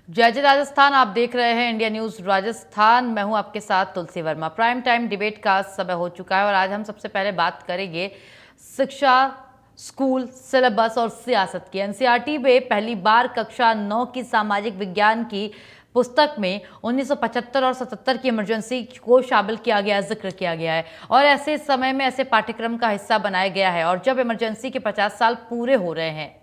जय जय राजस्थान। आप देख रहे हैं इंडिया न्यूज राजस्थान। मैं हूं आपके साथ तुलसी वर्मा। प्राइम टाइम डिबेट का समय हो चुका है और आज हम सबसे पहले बात करेंगे शिक्षा, स्कूल, सिलेबस और सियासत की। एनसीईआरटी में पहली बार कक्षा 9 की सामाजिक विज्ञान की पुस्तक में 1975 और 77 की इमरजेंसी को शामिल किया गया, जिक्र किया गया है और ऐसे समय में ऐसे पाठ्यक्रम का हिस्सा बनाया गया है। और जब इमरजेंसी के 50 साल पूरे हो रहे हैं,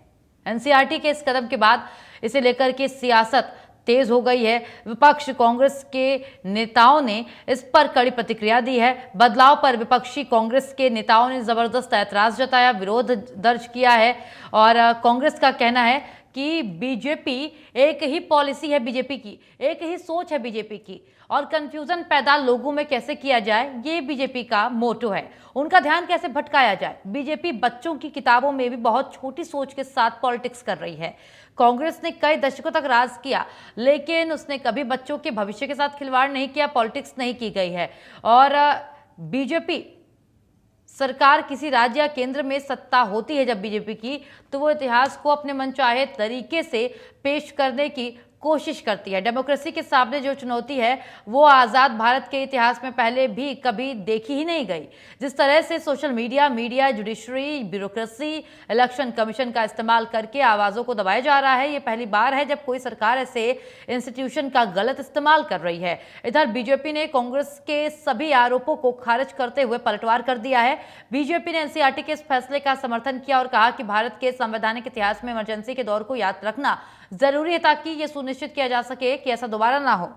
एनसीईआरटी के इस कदम के बाद इसे लेकर के सियासत तेज हो गई है। विपक्ष कांग्रेस के नेताओं ने इस पर कड़ी प्रतिक्रिया दी है। बदलाव पर विपक्षी कांग्रेस के नेताओं ने जबरदस्त ऐतराज जताया, विरोध दर्ज किया है और कांग्रेस का कहना है कि बीजेपी एक ही पॉलिसी है, बीजेपी की एक ही सोच है बीजेपी की, और कंफ्यूजन पैदा लोगों में कैसे किया जाए ये बीजेपी का मोटो है। उनका ध्यान कैसे भटकाया जाए। बीजेपी बच्चों की किताबों में भी बहुत छोटी सोच के साथ पॉलिटिक्स कर रही है। कांग्रेस ने कई दशकों तक राज किया, लेकिन उसने कभी बच्चों के भविष्य के साथ खिलवाड़ नहीं किया, पॉलिटिक्स नहीं की गई है। और बीजेपी सरकार किसी राज्य या केंद्र में सत्ता होती है जब बीजेपी की, तो वो इतिहास को अपने मनचाहे तरीके से पेश करने की कोशिश करती है। डेमोक्रेसी के सामने जो चुनौती है वो आज़ाद भारत के इतिहास में पहले भी कभी देखी ही नहीं गई। जिस तरह से social media, judiciary, bureaucracy, election commission का इस्तेमाल करके आवाज़ों को दबाया जा रहा है, ये पहली बार है जब कोई सरकार ऐसे इंस्टीट्यूशन का गलत इस्तेमाल कर रही है। इधर बीजेपी ने कांग्रेस के सभी आरोपों को खारिज करते हुए पलटवार कर दिया है। बीजेपी ने एनसीईआरटी के इस फैसले का समर्थन किया और कहा कि भारत के संवैधानिक इतिहास में इमरजेंसी के दौर को याद रखना जरूरी है ताकि यह सुनिश्चित किया जा सके कि ऐसा दोबारा ना हो।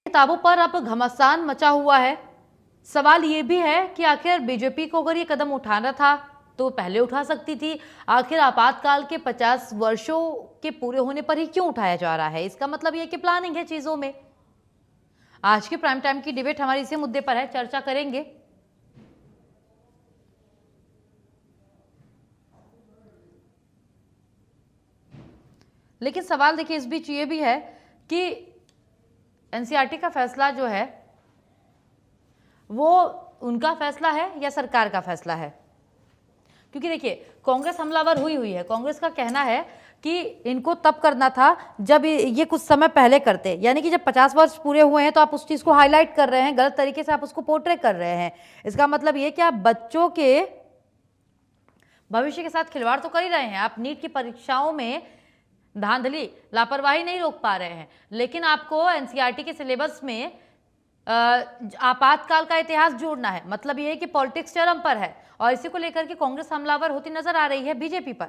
किताबों पर अब घमासान मचा हुआ है। सवाल यह भी है कि आखिर बीजेपी को अगर ये कदम उठाना था तो पहले उठा सकती थी। आखिर आपातकाल के 50 वर्षों के पूरे होने पर ही क्यों उठाया जा रहा है? इसका मतलब यह कि प्लानिंग है चीजों में। आज के प्राइम टाइम की डिबेट हमारी इसी मुद्दे पर है, चर्चा करेंगे। लेकिन सवाल देखिए इस बीच ये भी है कि एनसीईआरटी का फैसला जो है वो उनका फैसला है या सरकार का फैसला है? क्योंकि देखिए कांग्रेस हमलावर हुई है। कांग्रेस का कहना है कि इनको तब करना था जब ये कुछ समय पहले करते, यानी कि जब 50 वर्ष पूरे हुए हैं तो आप उस चीज को हाईलाइट कर रहे हैं, गलत तरीके से आप उसको पोर्ट्रे कर रहे हैं। इसका मतलब ये कि आप बच्चों के भविष्य के साथ खिलवाड़ तो कर ही रहे हैं। आप नीट की परीक्षाओं में धांधली, लापरवाही नहीं रोक पा रहे हैं, लेकिन आपको एनसीईआरटी के सिलेबस में आपातकाल का इतिहास जोड़ना है। मतलब यह है कि पॉलिटिक्स चरम पर है और इसी को लेकर के कांग्रेस हमलावर होती नजर आ रही है बीजेपी पर।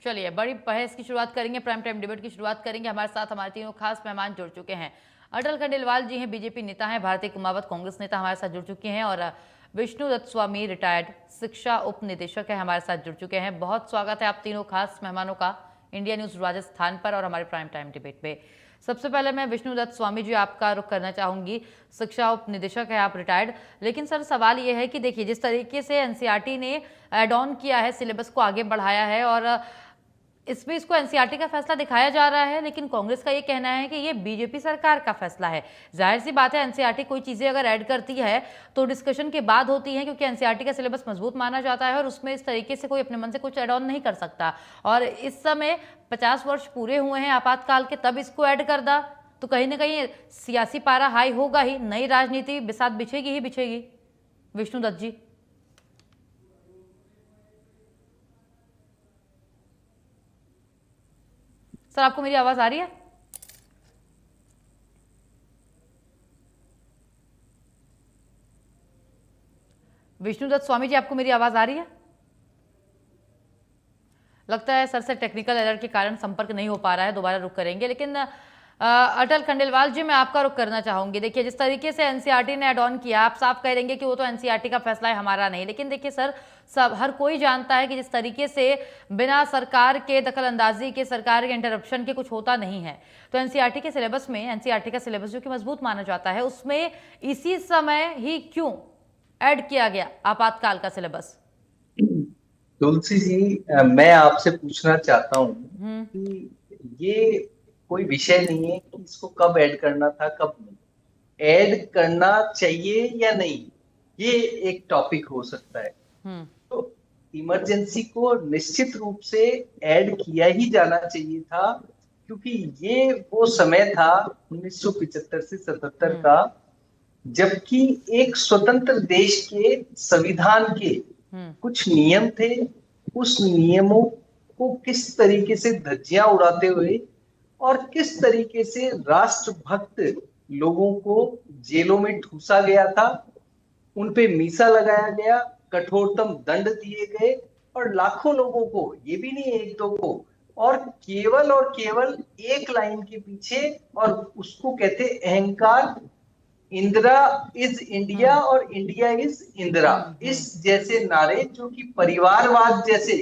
चलिए बड़ी बहस की शुरुआत करेंगे, प्राइम टाइम डिबेट की शुरुआत करेंगे। हमारे साथ हमारे तीनों खास मेहमान जुड़ चुके हैं। अटल खंडेलवाल जी हैं, बीजेपी नेता हैं। भारती कुमावत कांग्रेस नेता हमारे साथ जुड़ चुके हैं और विष्णु दत्त स्वामी रिटायर्ड शिक्षा उप निदेशक है, हमारे साथ जुड़ चुके हैं। बहुत स्वागत है आप तीनों खास मेहमानों का इंडिया न्यूज राजस्थान पर और हमारे प्राइम टाइम डिबेट में। सबसे पहले मैं विष्णु दत्त स्वामी जी आपका रुख करना चाहूंगी। शिक्षा उप निदेशक है आप, रिटायर्ड, लेकिन सर सवाल ये है कि देखिए जिस तरीके से एनसीईआरटी ने एड ऑन किया है, सिलेबस को आगे बढ़ाया है और इसमें इसको एनसीईआरटी का फैसला दिखाया जा रहा है, लेकिन कांग्रेस का ये कहना है कि ये बीजेपी सरकार का फैसला है। जाहिर सी बात है, एनसीईआरटी कोई चीजें अगर ऐड करती है तो डिस्कशन के बाद होती है, क्योंकि एनसीईआरटी का सिलेबस मजबूत माना जाता है और उसमें इस तरीके से कोई अपने मन से कुछ ऐड ऑन नहीं कर सकता। और इस समय 50 वर्ष पूरे हुए हैं आपातकाल के, तब इसको ऐड कर दा तो कहीं ना कहीं सियासी पारा हाई होगा ही, नई राजनीति बिसात बिछेगी ही बिछेगी। विष्णुदत्त जी, सर आपको मेरी आवाज आ रही है? विष्णुदत्त स्वामी जी, आपको मेरी आवाज आ रही है? लगता है सर से टेक्निकल एरर के कारण संपर्क नहीं हो पा रहा है, दोबारा रुक करेंगे। लेकिन अटल खंडेलवाल जी, मैं आपका रुख करना चाहूंगी। देखिए, जिस तरीके से एनसीईआरटी ने एड ऑन किया, आप साफ कह देंगे कि वो तो एनसीईआरटी का फैसला है, हमारा नहीं। लेकिन देखिए सर, सब हर कोई जानता है कि जिस तरीके से बिना सरकार के दखल अंदाजी के, सरकार के इंटरप्शन के कुछ होता नहीं है। तो एनसीईआरटी के सिलेबस में, एनसीईआरटी का सिलेबस जो कि मजबूत माना जाता है, उसमें इसी समय ही क्यों ऐड किया गया आपातकाल का सिलेबस? तुलसी जी, मैं आपसे पूछना चाहता हूँ कि ये कोई विषय नहीं है कि इसको कब ऐड करना था, कब नहीं ऐड करना चाहिए या नहीं, ये एक टॉपिक हो सकता है। तो इमरजेंसी को निश्चित रूप से ऐड किया ही जाना चाहिए था, क्योंकि ये वो समय था 1975 से 77 का, जबकि एक स्वतंत्र देश के संविधान के कुछ नियम थे। उस नियमों को किस तरीके से धज्जियां उड़ाते हुए और किस तरीके से राष्ट्रभक्त लोगों को जेलों में ठूसा गया था, उनपे मीसा लगाया गया, कठोरतम दंड दिए गए, और लाखों लोगों को, ये भी नहीं एक दो को, और केवल एक लाइन के पीछे, और उसको कहते अहंकार, इंदिरा इज इंडिया और इंडिया इज इंदिरा, इस जैसे नारे जो कि परिवारवाद जैसे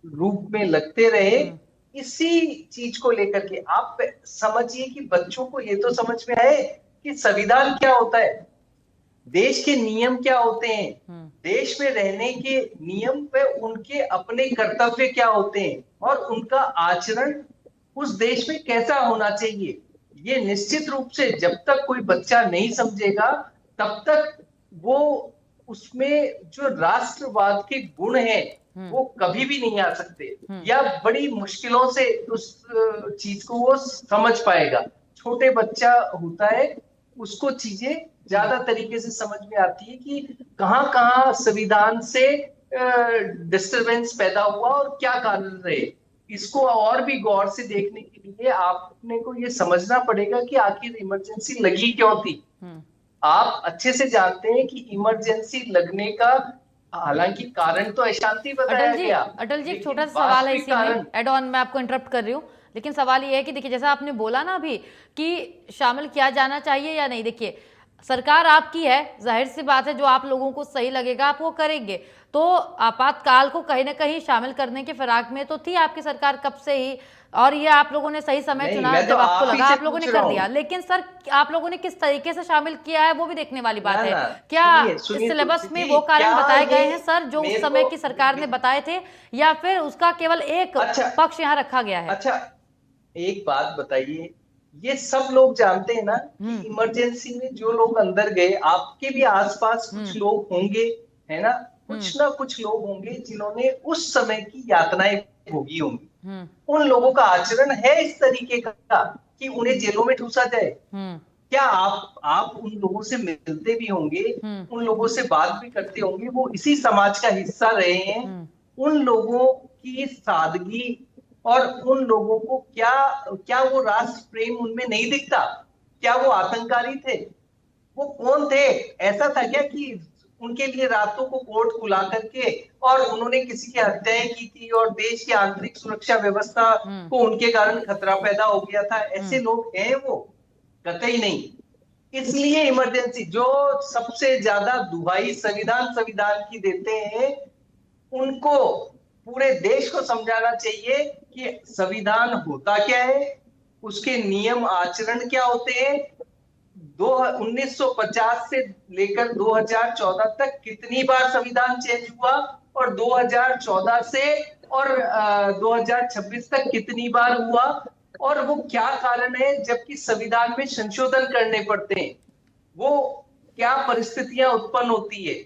रूप में लगते रहे, इसी चीज को लेकर के आप समझिए कि बच्चों को ये तो समझ में आए कि संविधान क्या होता है, देश के नियम क्या होते हैं, देश में रहने के नियम पे उनके अपने कर्तव्य क्या होते हैं, और उनका आचरण उस देश में कैसा होना चाहिए। ये निश्चित रूप से जब तक कोई बच्चा नहीं समझेगा, तब तक वो उसमें जो राष्ट्रवाद के गुण हैं वो कभी भी नहीं आ सकते, या बड़ी मुश्किलों से उस चीज को वो समझ पाएगा। छोटे बच्चा होता है, उसको चीजें ज्यादा तरीके से समझ में आती है कि कहाँ कहाँ संविधान से डिस्टरबेंस पैदा हुआ और क्या कारण रहे। इसको और भी गौर से देखने के लिए आपने को ये समझना पड़ेगा कि आखिर इमरजेंसी लगी क्यों थी। आप अच्छे से जानते हैं कि इमरजेंसी लगने का हालांकि कारण तो अशांति बताया गया। अटल जी, एक छोटा सा सवाल है इसी में, एड ऑन, मैं आपको इंटरप्ट कर रही हूँ, लेकिन सवाल ये है कि देखिए, जैसा आपने बोला ना अभी कि शामिल किया जाना चाहिए या नहीं, देखिए सरकार आपकी है, जाहिर सी बात है जो आप लोगों को सही लगेगा आप वो करेंगे। तो आपातकाल को कहीं ना कहीं शामिल करने के फिराक में तो थी आपकी सरकार कब से ही, और ये आप लोगों ने सही समय चुना, जब आपको लगा आप लोगों ने कर दिया। लेकिन सर, आप लोगों ने किस तरीके से शामिल किया है वो भी देखने वाली बात है। क्या इस सिलेबस में वो कारण बताए गए हैं सर जो उस समय की सरकार ने बताए थे, या फिर उसका केवल एक पक्ष यहाँ रखा गया है? अच्छा, एक बात बताइए, ये सब लोग जानते हैं ना कि इमरजेंसी में जो लोग अंदर गए, आपके भी आसपास कुछ लोग होंगे, है ना, कुछ ना कुछ लोग होंगे जिन्होंने उस समय की यातनाएं भोगी होंगी। उन लोगों का आचरण है इस तरीके का कि उन्हें जेलों में ठूसा जाए। क्या आप उन लोगों से मिलते भी होंगे, उन लोगों से बात भी करते होंगे, वो इसी समाज का हिस्सा रहे हैं। उन लोगों की सादगी और उन लोगों को क्या वो राष्ट्र प्रेम उनमें नहीं दिखता? क्या वो आतंककारी थे? वो कौन थे? ऐसा था क्या कि उनके लिए रातों को कोर्ट खुला करके और उन्होंने किसी की हत्याएं की थी और देश की आंतरिक सुरक्षा व्यवस्था को उनके कारण खतरा पैदा हो गया था? ऐसे लोग हैं वो? कतई नहीं। इसलिए इमरजेंसी जो सबसे ज्यादा दुहाई संविधान की देते हैं, उनको पूरे देश को समझाना चाहिए कि संविधान होता क्या है, उसके नियम आचरण क्या होते हैं। 1950 से लेकर 2014 तक कितनी बार संविधान चेंज हुआ, और 2014 से और 2026 तक कितनी बार हुआ, और वो क्या कारण है जबकि संविधान में संशोधन करने पड़ते हैं, वो क्या परिस्थितियां उत्पन्न होती है।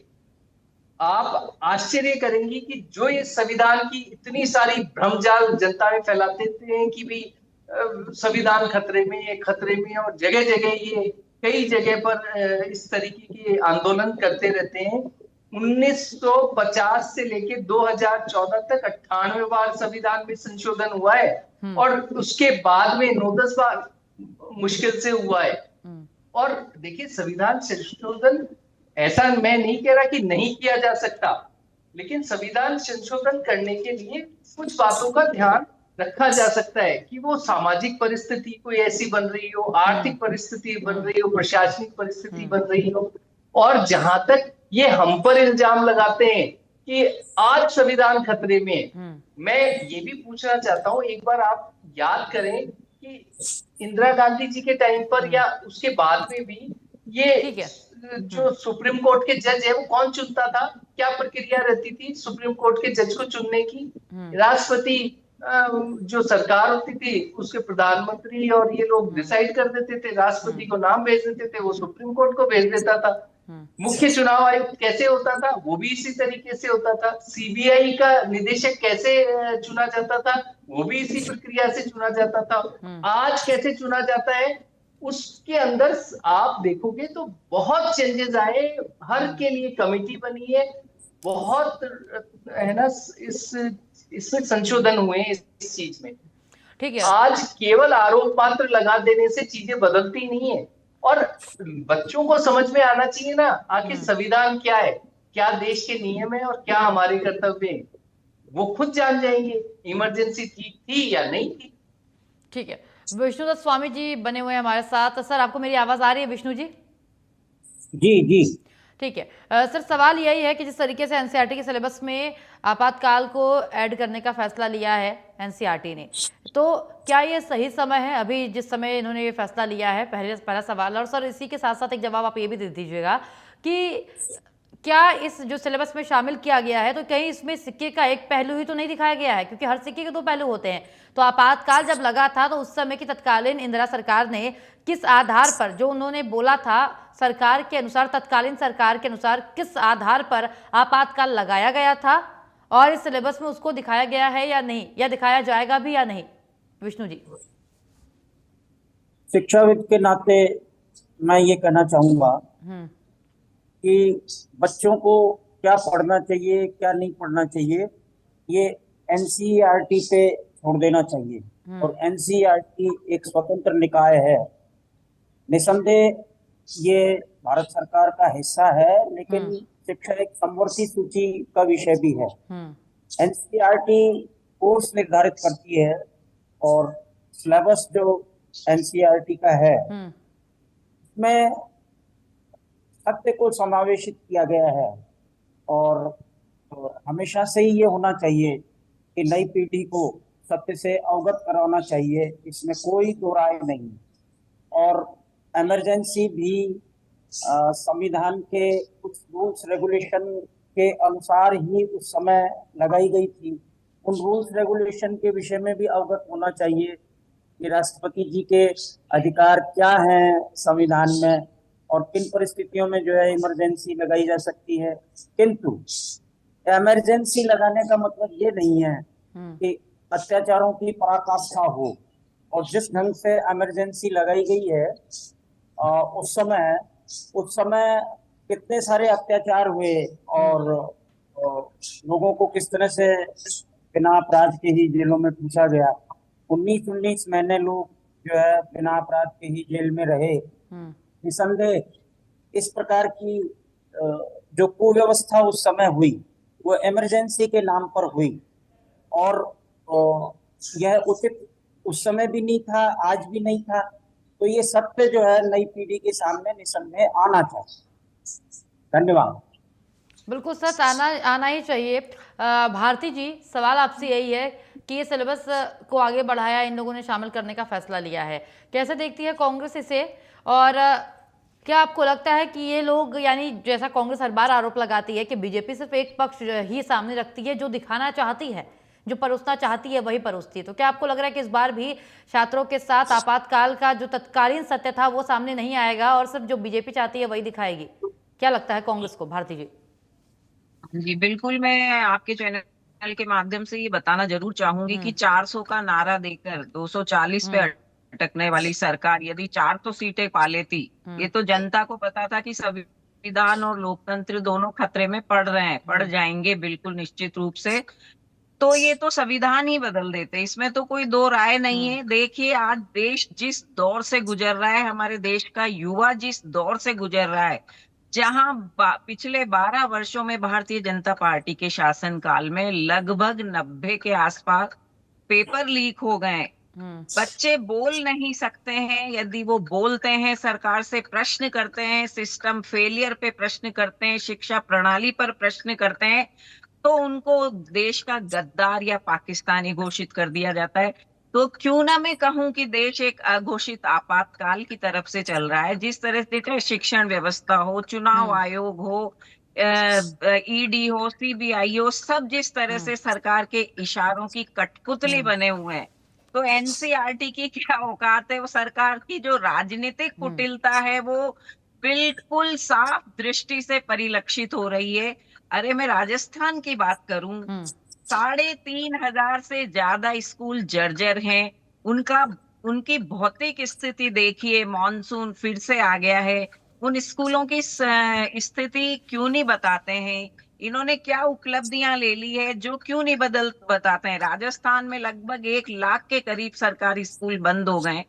आप आश्चर्य करेंगी कि जो ये संविधान की इतनी सारी भ्रमजाल जनता में फैलाते हैं कि भी संविधान खतरे में है, खतरे में है, और जगह जगह ये कई जगह पर इस तरीके के आंदोलन करते रहते हैं। 1950 से लेके 2014 तक 98 बार संविधान में संशोधन हुआ है, और उसके बाद में 9-10 बार मुश्किल से हुआ है। और देखिए, संविधान संशोधन, ऐसा मैं नहीं कह रहा कि नहीं किया जा सकता, लेकिन संविधान संशोधन करने के लिए कुछ बातों का ध्यान रखा जा सकता है कि वो सामाजिक परिस्थिति कोई ऐसी बन रही हो, आर्थिक परिस्थिति बन रही हो, प्रशासनिक परिस्थिति बन रही हो। और जहां तक ये हम पर इल्जाम लगाते हैं कि आज संविधान खतरे में है, मैं ये भी पूछना चाहता हूं, एक बार आप याद करें कि इंदिरा गांधी जी के टाइम पर या उसके बाद में भी ये ठीक है। जो सुप्रीम कोर्ट के जज है वो कौन चुनता था, क्या प्रक्रिया रहती थी सुप्रीम कोर्ट के जज को चुनने की। राष्ट्रपति, जो सरकार होती थी उसके प्रधानमंत्री और ये लोग डिसाइड कर देते थे, राष्ट्रपति को नाम भेज देते थे, वो सुप्रीम कोर्ट को भेज देता था। मुख्य चुनाव आयुक्त कैसे होता था, वो भी इसी तरीके से होता था। सीबीआई का निदेशक कैसे चुना जाता था, वो भी इसी प्रक्रिया से चुना जाता था। आज कैसे चुना जाता है, उसके अंदर आप देखोगे तो बहुत चेंजेस आए, हर के लिए कमेटी बनी है, बहुत है ना, इसमें संशोधन हुए हैं इस चीज में। ठीक है। आज केवल आरोप पात्र लगा देने से चीजें बदलती नहीं है, और बच्चों को समझ में आना चाहिए ना, आखिर संविधान क्या है, क्या देश के नियम है, और क्या हमारे कर्तव्य है, वो खुद जान जाएंगे इमरजेंसी ठीक थी या नहीं थी। ठीक है, विष्णुदत्त स्वामी जी बने हुए हैं हमारे साथ। सर, आपको मेरी आवाज आ रही है विष्णु जी? जी जी। ठीक है। सर, सवाल यही है कि जिस तरीके से एनसीईआरटी के सिलेबस में आपातकाल को ऐड करने का फैसला लिया है एनसीईआरटी ने, तो क्या ये सही समय है अभी जिस समय इन्होंने ये फैसला लिया है? पहला सवाल। और सर, इसी के साथ साथ एक जवाब आप ये भी दे दीजिएगा कि क्या इस जो सिलेबस में शामिल किया गया है तो कहीं इसमें सिक्के का एक पहलू ही तो नहीं दिखाया गया है, क्योंकि हर सिक्के के दो पहलू होते हैं। तो आपातकाल जब लगा था तो उस समय की तत्कालीन इंदिरा सरकार ने किस आधार पर, जो उन्होंने बोला था सरकार के अनुसार, तत्कालीन सरकार के अनुसार किस आधार पर आपातकाल लगाया गया था, और इस सिलेबस में उसको दिखाया गया है या नहीं, या दिखाया जाएगा भी या नहीं? विष्णु जी। शिक्षाविद के नाते मैं ये कहना चाहूंगा कि बच्चों को क्या पढ़ना चाहिए क्या नहीं पढ़ना चाहिए, ये एनसीईआरटी पे छोड़ देना चाहिए। और एनसीईआरटी एक स्वतंत्र निकाय है, निसंदेह ये भारत सरकार का हिस्सा है, लेकिन शिक्षा एक समवर्ती सूची का विषय भी है। एनसीईआरटी कोर्स निर्धारित करती है, और सिलेबस जो एनसीईआरटी का है उसमें सत्य को समावेशित किया गया है। और हमेशा से ही ये होना चाहिए कि नई पीढ़ी को सत्य से अवगत कराना चाहिए, इसमें कोई दो राय नहीं। और इमरजेंसी भी संविधान के कुछ रूल्स रेगुलेशन के अनुसार ही उस समय लगाई गई थी। उन रूल्स रेगुलेशन के विषय में भी अवगत होना चाहिए कि राष्ट्रपति जी के अधिकार क्या हैं संविधान में, और किन परिस्थितियों में जो है इमरजेंसी लगाई जा सकती है। किंतु इमरजेंसी लगाने का मतलब ये नहीं है कि अत्याचारों की पराकाष्ठा हो। और जिस ढंग से इमरजेंसी लगाई गई है, उस समय कितने सारे अत्याचार हुए, और लोगों को किस तरह से बिना अपराध के ही जेलों में पूछा गया। 19 महीने लोग जो है बिना अपराध के ही जेल में रहे। निसंदेह इस प्रकार की जो कुव्यवस्था उस समय हुई वो इमरजेंसी के नाम पर हुई, और यह उचित उस समय भी नहीं था, आज भी नहीं था। तो ये सत्य जो है नई पीढ़ी के सामने निसंदेह आना चाहिए। धन्यवाद। बिल्कुल सच, आना ही चाहिए। भारती जी, सवाल आपसे यही है कि ये सिलेबस को आगे बढ़ाया, इन लोगों ने शामिल करने का फैसला लिया है, कैसे देखती है कांग्रेस इसे? और क्या आपको लगता है कि ये लोग, यानी जैसा कांग्रेस हर बार आरोप लगाती है कि बीजेपी सिर्फ एक पक्ष ही सामने रखती है जो दिखाना चाहती है जो परोसना चाहती है वही परोसती है। तो क्या आपको लग रहा है कि इस बार भी छात्रों के साथ आपातकाल का जो तत्कालीन सत्य था वो सामने नहीं आएगा और सिर्फ जो बीजेपी चाहती है वही दिखाएगी? क्या लगता है कांग्रेस को, भारती जी? जी बिल्कुल, मैं आपके चैनल के माध्यम से ये बताना जरूर चाहूंगी कि 400 का नारा देकर 240 पे अटकने वाली सरकार यदि 400 सीटें पा लेती, ये तो जनता को पता था कि संविधान और लोकतंत्र दोनों खतरे में पड़ रहे हैं, पड़ जाएंगे बिल्कुल निश्चित रूप से। तो ये तो संविधान ही बदल देते, इसमें तो कोई दो राय नहीं है। देखिए आज देश जिस दौर से गुजर रहा है, हमारे देश का युवा जिस दौर से गुजर रहा है, जहां पिछले 12 वर्षों में भारतीय जनता पार्टी के शासनकाल में लगभग 90 के आसपास पेपर लीक हो गए। बच्चे बोल नहीं सकते हैं, यदि वो बोलते हैं सरकार से प्रश्न करते हैं, सिस्टम फेलियर पे प्रश्न करते हैं, शिक्षा प्रणाली पर प्रश्न करते हैं, तो उनको देश का गद्दार या पाकिस्तानी घोषित कर दिया जाता है। तो क्यों ना मैं कहूं कि देश एक अघोषित आपातकाल की तरफ से चल रहा है। जिस तरह से शिक्षण व्यवस्था हो, चुनाव आयोग हो, ईडी हो, सीबीआई हो, सब जिस तरह से सरकार के इशारों की कठपुतली बने हुए हैं, तो एनसीईआरटी की क्या औकात है। वो सरकार की जो राजनीतिक कुटिलता है वो बिल्कुल साफ दृष्टि से परिलक्षित हो रही है। अरे मैं राजस्थान की बात करूं, 3,500 से ज्यादा स्कूल जर्जर हैं। उनका उनकी भौतिक स्थिति देखिए, मॉनसून फिर से आ गया है। उन स्कूलों की स्थिति क्यों नहीं बताते हैं? इन्होंने क्या उपलब्धियां ले ली है जो क्यों नहीं बताते हैं? राजस्थान में लगभग 1 लाख के करीब सरकारी स्कूल बंद हो गए,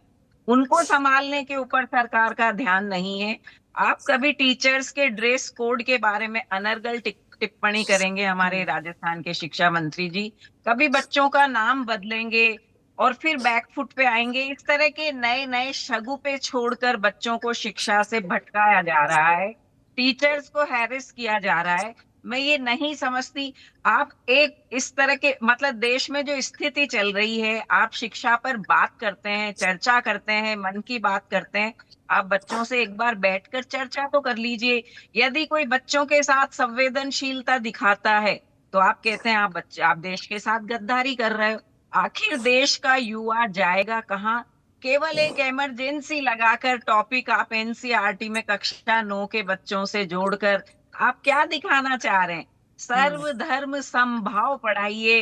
उनको संभालने के ऊपर सरकार का ध्यान नहीं है। आप कभी टीचर्स के ड्रेस कोड के बारे में अनर्गल टिप्पणी करेंगे हमारे राजस्थान के शिक्षा मंत्री जी, कभी बच्चों का नाम बदलेंगे और फिर बैकफुट पे आएंगे। इस तरह के नए नए शगुफे छोड़कर बच्चों को शिक्षा से भटकाया जा रहा है, टीचर्स को हैरेस किया जा रहा है। मैं ये नहीं समझती। आप एक इस तरह के मतलब देश में जो स्थिति चल रही है, आप शिक्षा पर बात करते हैं, चर्चा करते हैं, मन की बात करते हैं, आप बच्चों से एक बार बैठकर चर्चा तो कर लीजिए। यदि कोई बच्चों के साथ संवेदनशीलता दिखाता है तो आप कहते हैं आप देश के साथ गद्दारी कर रहे हो। आखिर देश का युवा जाएगा कहाँ? केवल एक इमरजेंसी लगाकर टॉपिक आप एनसीईआरटी में कक्षा 9 के बच्चों से जोड़कर आप क्या दिखाना चाह रहे हैं? सर्वधर्म समभाव पढ़ाइए,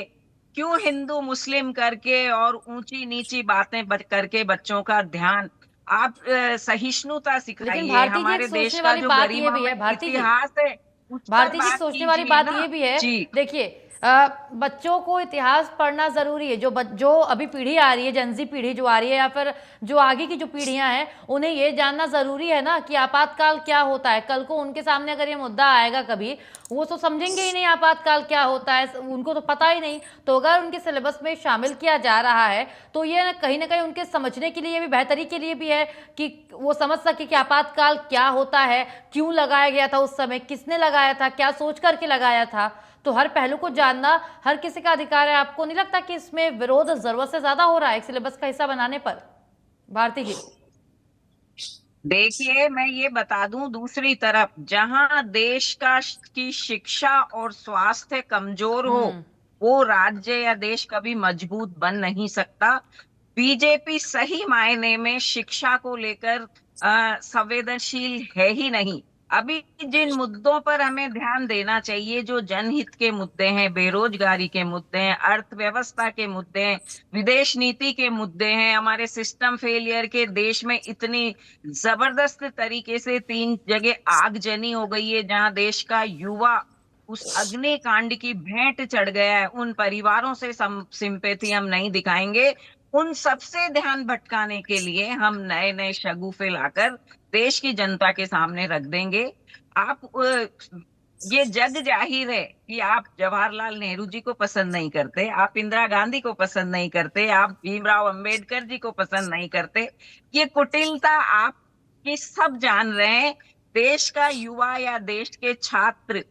क्यों हिंदू मुस्लिम करके और ऊंची नीची बातें करके बच्चों का ध्यान आप सहिष्णुता लेकिन सिखाइए। भारती जी, एक हमारे देश सोचने का वाली जो बात ये भी है, गरिमामय भारती जी, इतिहास है उस पर भारती जी बात सोचने वाली कीजिए बात ना। ये भी है। जी देखिए, बच्चों को इतिहास पढ़ना जरूरी है। जो अभी पीढ़ी आ रही है, जनजी पीढ़ी जो आ रही है, या फिर जो आगे की जो पीढ़ियां हैं, उन्हें ये जानना जरूरी है ना कि आपातकाल क्या होता है। कल को उनके सामने अगर ये मुद्दा आएगा कभी, वो तो समझेंगे ही नहीं आपातकाल क्या होता है, उनको तो पता ही नहीं। तो अगर उनके सिलेबस में शामिल किया जा रहा है तो ये ना कहीं उनके समझने के लिए भी, बेहतरी के लिए भी है कि वो समझ सके कि आपातकाल क्या होता है, क्यों लगाया गया था उस समय, किसने लगाया था, क्या सोच करके लगाया था। तो हर पहलू को जानना हर किसी का अधिकार है। आपको नहीं लगता कि इसमें विरोध जरूरत से ज्यादा हो रहा है एक सिलेबस का हिस्सा बनाने पर, भारती जी? देखिए, मैं ये बता दूं, दूसरी तरफ जहां देश की शिक्षा और स्वास्थ्य कमजोर हो, वो राज्य या देश कभी मजबूत बन नहीं सकता। बीजेपी सही मायने में शिक्षा को लेकर संवेदनशील है ही नहीं। अभी जिन मुद्दों पर हमें ध्यान देना चाहिए, जो जनहित के मुद्दे हैं, बेरोजगारी के मुद्दे हैं, अर्थव्यवस्था के मुद्दे हैं, विदेश नीति के मुद्दे हैं, हमारे सिस्टम फेलियर के, देश में इतनी जबरदस्त तरीके से 3 जगह आगजनी हो गई है जहां देश का युवा उस अग्निकांड की भेंट चढ़ गया है। उन परिवारों से सिंपैथी हम नहीं दिखाएंगे। उन सबसे ध्यान भटकाने के लिए हम नए नए शगुफे लाकर देश की जनता के सामने रख देंगे। आप ये जग जाहिर है कि आप जवाहरलाल नेहरू जी को पसंद नहीं करते, आप इंदिरा गांधी को पसंद नहीं करते, आप भीमराव अंबेडकर जी को पसंद नहीं करते। ये कुटिलता आप ये सब जान रहे हैं। देश का युवा या देश के छात्र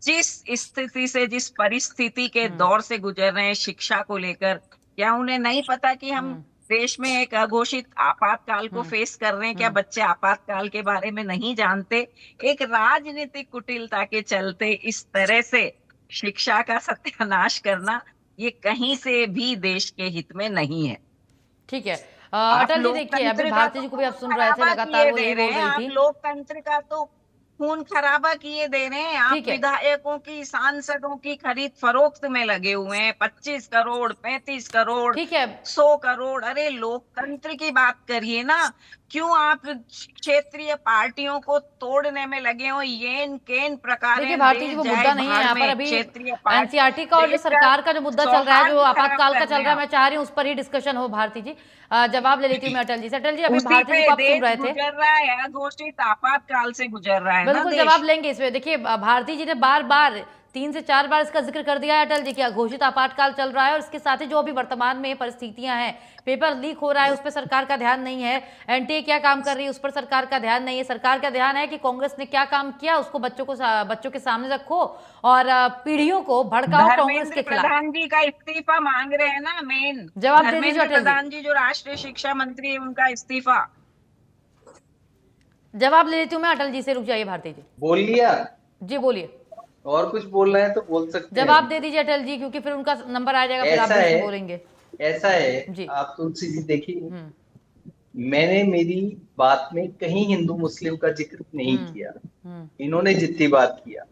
जिस स्थिति से, जिस परिस्थिति के दौर से गुजर रहे हैं शिक्षा को लेकर, क्या उन्हें नहीं पता कि हम देश में एक अघोषित आपातकाल को फेस कर रहे हैं? क्या बच्चे आपातकाल के बारे में नहीं जानते? एक राजनीतिक कुटिलता के चलते इस तरह से शिक्षा का सत्यानाश करना ये कहीं से भी देश के हित में नहीं है। ठीक है। आप अटल जी देखिए, अभी लोकतंत्र का भारती तो जी को भी आप खून सुन रहे थे, खराबा लगातार किए वो दे यही रहे बोल हैं, रही आप थी। लोकतंत्र का तो खून खराबा किए दे रहे हैं। आप ठीक है। विधायकों की, सांसदों की खरीद फरोख्त में लगे हुए हैं। 25 करोड़, 35 करोड़, ठीक है। 100 करोड़। अरे लोकतंत्र की बात करिए ना। क्यों आप क्षेत्रीय पार्टियों को तोड़ने में लगे हो? येन केन देखिए प्रकारेण भारती जी, देश वो जाए मुद्दा नहीं है भाड़ यहाँ पर में। अभी। क्षेत्रीय पार्टी एनसीईआरटी का और जो देश का सरकार का जो मुद्दा चल रहा है, जो सौहार्द खराब आपातकाल का कर चल रहे रहा हैं है, मैं आप। चाह रही हूँ उस पर ही डिस्कशन हो। भारती जी, जवाब ले लेती हूँ मैं अटल जी से। अटल जी, अभी उसी भारती जी पे को आप सुन देश रहे थे। गुजर रहा है, अघोषित आपातकाल से गुजर रहा है ना बिल्कुल जवाब देश। लेंगे इस पे। देखिए भारती जी ने बार बार 3 से 4 बार इसका जिक्र कर दिया है अटल जी की, घोषित आपातकाल चल रहा है और इसके साथ ही जो अभी वर्तमान में परिस्थितियां हैं, पेपर लीक हो रहा है, उस पर सरकार का ध्यान नहीं है। एनटीए क्या काम कर रही है, उस पर सरकार का ध्यान नहीं है। सरकार का ध्यान है कि कांग्रेस ने क्या काम किया उसको बच्चों के सामने रखो और पीढ़ियों को भड़काओ कांग्रेस धर्मेंद्र के खिलाफ। प्रधान जी का इस्तीफा मांग रहे हैं ना मेन। जवाब दे दीजिए धर्मेंद्र अटल जी। प्रधान जी जो राष्ट्रीय शिक्षा मंत्री है, उनका इस्तीफा। जवाब ले लेती हूँ मैं अटल जी से, रुक जाइए भारती जी। बोल लिया? जी बोलिए। और कुछ बोलना है तो बोल सकते हैं जवाब अभी दे तो। दीजिए अटल जी, क्योंकि फिर उनका नंबर आ जाएगा, फिर आप ऐसा बीच है, में बोलेंगे। ऐसा है, जी। आप तुलसी जी देखिए, हम्म। मैंने मेरी बात में कहीं हिंदू मुस्लिम का जिक्र नहीं हम्म। किया। हम्म। इन्होंने जितनी बात किया,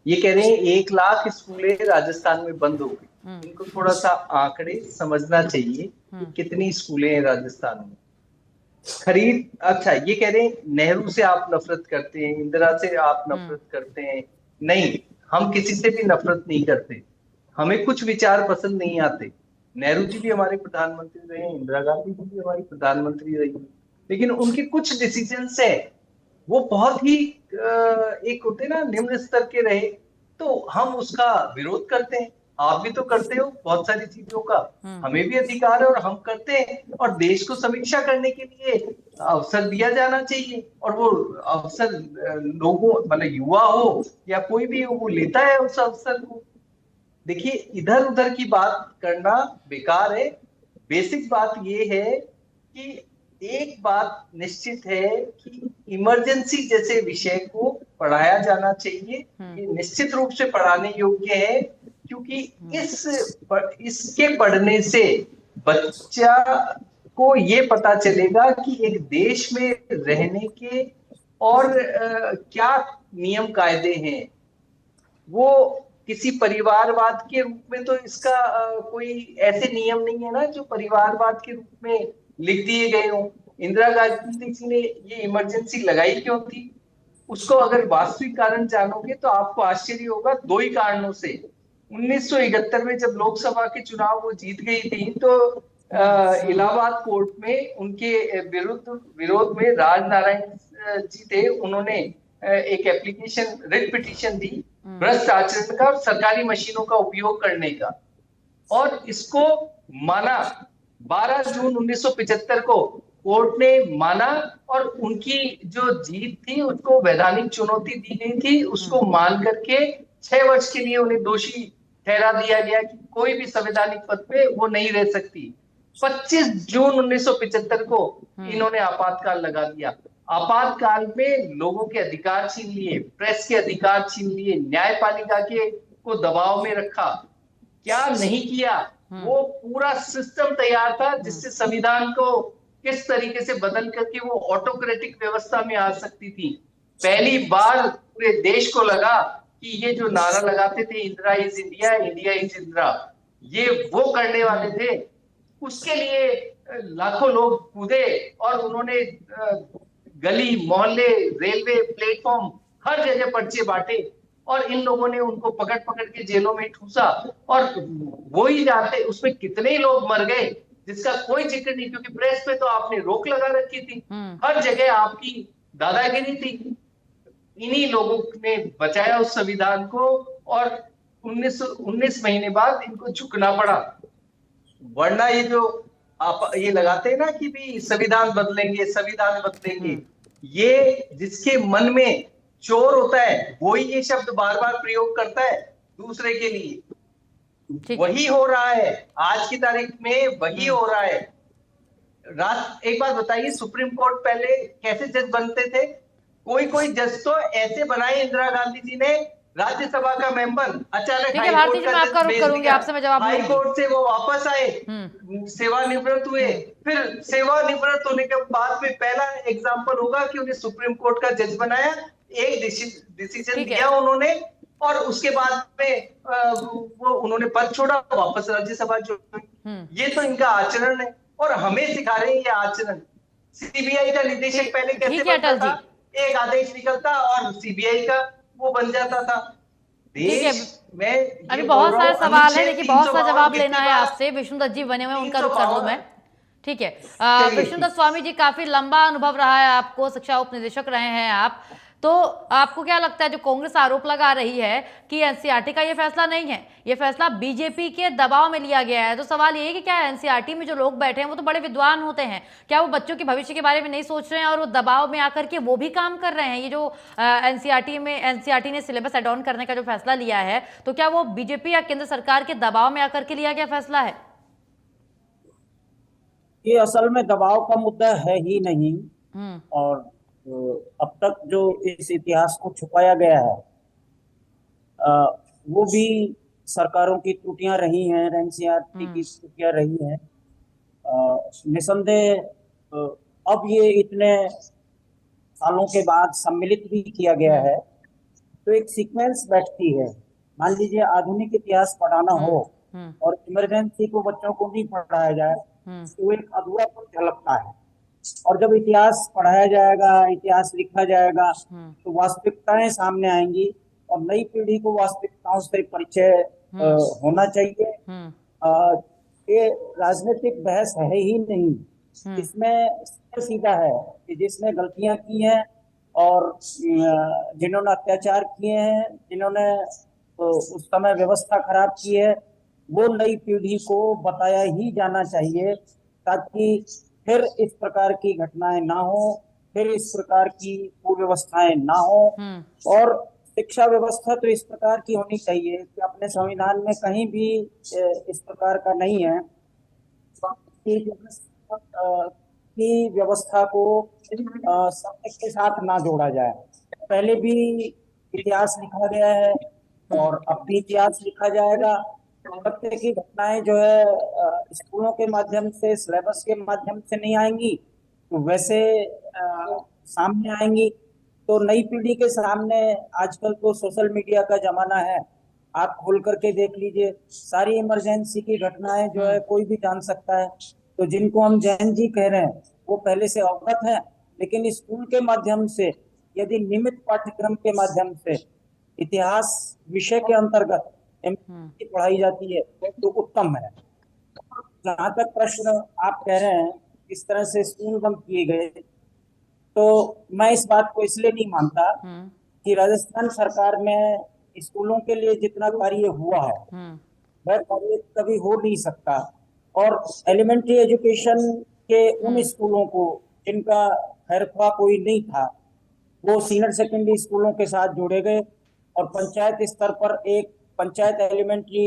ये कह रहे हैं 1 लाख स्कूलें राजस्थान में बंद हो हम्म। गई। इनको थोड़ा सा आंकड़े समझना चाहिए कि हम्म। कितनी स्कूलें हैं राजस्थान में। खरीद, अच्छा ये कह रहे हैं नेहरू से आप नफरत करते हैं, इंदिरा से आप हम्म। नफरत करते हैं। नहीं, हम किसी से भी नफरत नहीं करते। हमें कुछ विचार पसंद नहीं आते। नेहरू जी भी हमारे प्रधानमंत्री रहे, इंदिरा गांधी जी भी हमारी प्रधानमंत्री रही, लेकिन उनके कुछ डिसीजंस हैं वो बहुत ही एक होते ना निम्न स्तर के रहे, तो हम उसका विरोध करते हैं। आप भी तो करते हो बहुत सारी चीजों का। हम्म। हमें भी अधिकार है और हम करते हैं, और देश को समीक्षा करने के लिए अवसर दिया जाना चाहिए, और वो अवसर लोगों मतलब युवा हो या कोई भी हो, वो लेता है उस अवसर को। देखिए इधर उधर की बात करना बेकार है। बेसिक बात ये है कि एक बात निश्चित है कि इमरजेंसी जैसे विषय को पढ़ाया जाना चाहिए। ये निश्चित रूप से पढ़ाने योग्य है, क्योंकि इसके पढ़ने से बच्चा को ये पता चलेगा कि एक देश में रहने के और क्या नियम कायदे हैं। वो किसी परिवारवाद के रूप में तो इसका कोई ऐसे नियम नहीं है ना जो परिवारवाद के रूप में लिख दिए गए हों। इंदिरा गांधी जी ने ये इमरजेंसी लगाई क्यों थी, उसको अगर वास्तविक कारण जानोगे तो आपको आश्चर्य होगा। 2 ही कारणों से। 1971 में जब लोकसभा के चुनाव वो जीत गई थी, तो इलाहाबाद कोर्ट में उनके विरोध में राजनारायण जी थे, उन्होंने एक एप्लीकेशन रिट पिटीशन दी भ्रष्ट आचरण का और सरकारी मशीनों का उपयोग करने का, और इसको माना। 12 जून 1975 को कोर्ट ने माना, और उनकी जो जीत थी उसको वैधानिक चुनौती दी गई थी। उसको मान करके 6 वर्ष के लिए उन्हें दोषी ठहरा दिया गया कि कोई भी संवैधानिक पद पे वो नहीं रह सकती। 25 जून 1975 को इन्होंने आपातकाल लगा दिया। आपातकाल में लोगों के अधिकार छीन लिए, प्रेस के अधिकार छीन लिए, न्यायपालिका के को दबाव में रखा। क्या नहीं किया? वो पूरा सिस्टम तैयार था जिससे संविधान को किस तरीके से बदल करके वो ऑटोक्रेटिक व्यवस्था में आ सकती थी। पहली बार पूरे देश को लगा कि ये जो नारा लगाते थे Indira is India, India is Indira, ये वो करने वाले थे। उसके लिए लाखों लोग कूदे और उन्होंने गली मोहल्ले रेलवे प्लेटफॉर्म हर जगह पर्चे बांटे, और इन लोगों ने उनको पकड़ पकड़ के जेलों में ठूसा। और वो ही जाते उसमें कितने लोग मर गए जिसका कोई जिक्र नहीं, क्योंकि प्रेस पे तो आपने रोक लगा रखी थी। हर जगह आपकी दादागिरी थी। इन्हीं लोगों ने बचाया उस संविधान को, और 19 महीने बाद इनको झुकना पड़ा। वरना ये जो आप ये लगाते हैं ना कि भी संविधान बदलेंगे, संविधान बदलेंगे, ये जिसके मन में चोर होता है वो ही ये शब्द बार बार प्रयोग करता है दूसरे के लिए। वही हो रहा है आज की तारीख में, वही हो रहा है। एक बात बताइए, सुप्रीम कोर्ट पहले कैसे जज बनते थे? कोई कोई जज तो ऐसे बनाए इंदिरा गांधी जी ने राज्यसभा का मेंबर अचानक ठीक है हाई भारती कोर्ट जी, का मैं आपका जज रुख बेंच करूंगी, दिया, आपसे मैं जवाब हाई लूंगी। कोर्ट से वो वापस आए, सेवानिवृत्त हुए, फिर सेवानिवृत्त होने के बाद में पहला एग्जाम्पल होगा कि उन्हें सुप्रीम कोर्ट का जज बनाया, एक डिसीजन ठीक है। दिया उन्होंने, और उसके बाद में वो उन्होंने पद छोड़ा, वापस राज्यसभा ज्वाइन। ये तो इनका आचरण है, और हमें सिखा रहे हैं ये आचरण। सीबीआई का निदेशक पहले कैसे ठीक है बनता अटल था, जी, एक आदेश निकलता और सीबीआई का वो बन जाता था। ठीक है। देश में अभी ये बोल बहुत रहा सारे हूँ, सवाल है, अनुच्छेद देखिए बहुत सा 352 जवाब लेना कितनी है बार, आपसे। विष्णुदत्त जी बने हुए हैं, उनका रुख कर लूं 352। मैं। ठीक है। चलिए विष्णुदत्त ठीक। स्वामी जी, काफी लंबा अनुभव रहा है आपको, शिक्षा उपनिदेशक रहे हैं आप, तो आपको क्या लगता है जो कांग्रेस आरोप लगा रही है कि एनसीईआरटी का ये फैसला नहीं है, ये फैसला बीजेपी के दबाव में लिया गया है, तो सवाल ये है कि क्या एनसीईआरटी में जो लोग बैठे हैं वो तो बड़े विद्वान होते हैं, क्या वो बच्चों के भविष्य के बारे में नहीं सोच रहे हैं और वो दबाव में आकर के वो भी काम कर रहे हैं? ये जो एनसीईआरटी ने सिलेबस एड ऑन करने का जो फैसला लिया है, तो क्या वो बीजेपी या केंद्र सरकार के दबाव में आकर के लिया गया फैसला है? ये असल में दबाव का मुद्दा है ही नहीं। हम्म। और अब तक जो इस इतिहास को छुपाया गया है, अ, वो भी सरकारों की त्रुटियां रही हैं, एनसीईआरटी की त्रुटियां रही हैं। निसंदेह अब ये इतने सालों के बाद सम्मिलित भी किया गया है, तो एक सीक्वेंस बैठती है। मान लीजिए आधुनिक इतिहास पढ़ाना हो और इमरजेंसी को बच्चों को नहीं पढ़ाया जाए, तो वो एक अधूरापन झलकता है। और जब इतिहास पढ़ाया जाएगा, इतिहास लिखा जाएगा, तो वास्तविकताएं सामने आएंगी और नई पीढ़ी को वास्तविकताओं से परिचय होना चाहिए। अ, ये राजनीतिक बहस है ही नहीं, इसमें सीधा सीधा है कि जिसने गलतियां की हैं और जिन्होंने अत्याचार किए हैं, जिन्होंने उस समय व्यवस्था खराब की है, वो नई पीढ़ी को बताया ही जाना चाहिए, ताकि फिर इस प्रकार की घटनाएं ना हो, फिर इस प्रकार की कुव्यवस्थाएं ना हो। और शिक्षा व्यवस्था तो इस प्रकार की होनी चाहिए कि अपने संविधान में कहीं भी इस प्रकार का नहीं है कि व्यवस्था को समय के साथ ना जोड़ा जाए। पहले भी इतिहास लिखा गया है और अब भी इतिहास लिखा जाएगा। सत्य की घटनाएं जो है स्कूलों के माध्यम से, सिलेबस के माध्यम से नहीं आएंगी, तो वैसे सामने आएंगी। तो नई पीढ़ी के सामने आजकल तो सोशल मीडिया का जमाना है, आप खोल करके देख लीजिए, सारी इमरजेंसी की घटनाएं जो है कोई भी जान सकता है। तो जिनको हम जैन जी कह रहे हैं वो पहले से अवगत है, लेकिन स्कूल के माध्यम से यदि नियमित पाठ्यक्रम के माध्यम से इतिहास विषय के अंतर्गत पढ़ाई जाती है तो उत्तम है। जहां तक प्रश्न आप कह रहे हैं इस तरह से स्कूल बंद किए गए, तो मैं इस बात को इसलिए नहीं मानता कि राजस्थान सरकार में स्कूलों के लिए जितना कार्य हुआ है वह कार्य कभी हो नहीं सकता। और एलिमेंट्री एजुकेशन के उन स्कूलों को जिनका खैरख्वाह कोई नहीं था, वो सीनियर सेकेंडरी स्कूलों के साथ जोड़े गए और पंचायत स्तर पर एक पंचायत एलिमेंट्री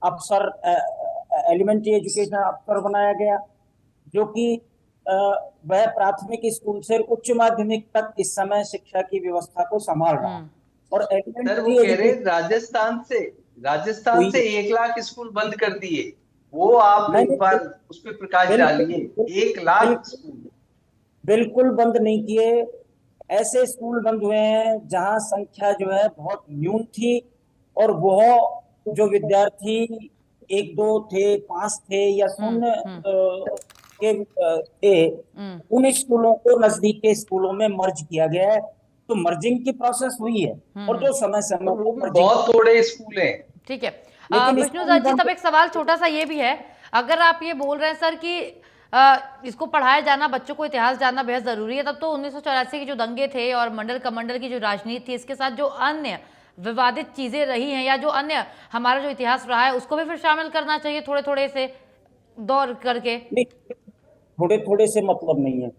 अफसर, एलिमेंट्री एजुकेशन अफसर बनाया गया, जो कि वह प्राथमिक स्कूल से उच्च माध्यमिक तक इस समय शिक्षा की व्यवस्था को संभाल रहा है। और सर वो एलिमेंट्री कह रहे एजुकेशन राजस्थान से 1 लाख स्कूल बंद कर दिए, वो आप एक बार उस पर प्रकाश डालिए। 1 लाख स्कूल बिल्कुल बंद नहीं किए। ऐसे स्कूल बंद हुए हैं जहां संख्या जो है बहुत न्यून थी, और वह जो विद्यार्थी 1 2 थे, 5 थे या शून्य थे, उन स्कूलों को नजदीक के स्कूलों में मर्ज किया गया है। तो मर्जिंग की प्रोसेस हुई है और जो समय समय वो पर भी मर्जिंग, बहुत थोड़े स्कूल हैं। ठीक है। लेकिन विष्णुदत्त जी, तब एक सवाल छोटा सा ये भी है, अगर आप ये बोल रहे हैं सर कि इसको पढ़ाया जाना, बच्चों को इतिहास जानना बेहद जरूरी है, तब तो 1984 के जो दंगे थे और मंडल कमंडल की जो राजनीति थी, इसके साथ जो अन्य विवादित चीजें रही हैं या जो अन्य हमारा जो इतिहास रहा है, उसको भी फिर शामिल करना चाहिए थोड़े थोड़े से दौर करके। थोड़े थोड़े से मतलब नहीं है,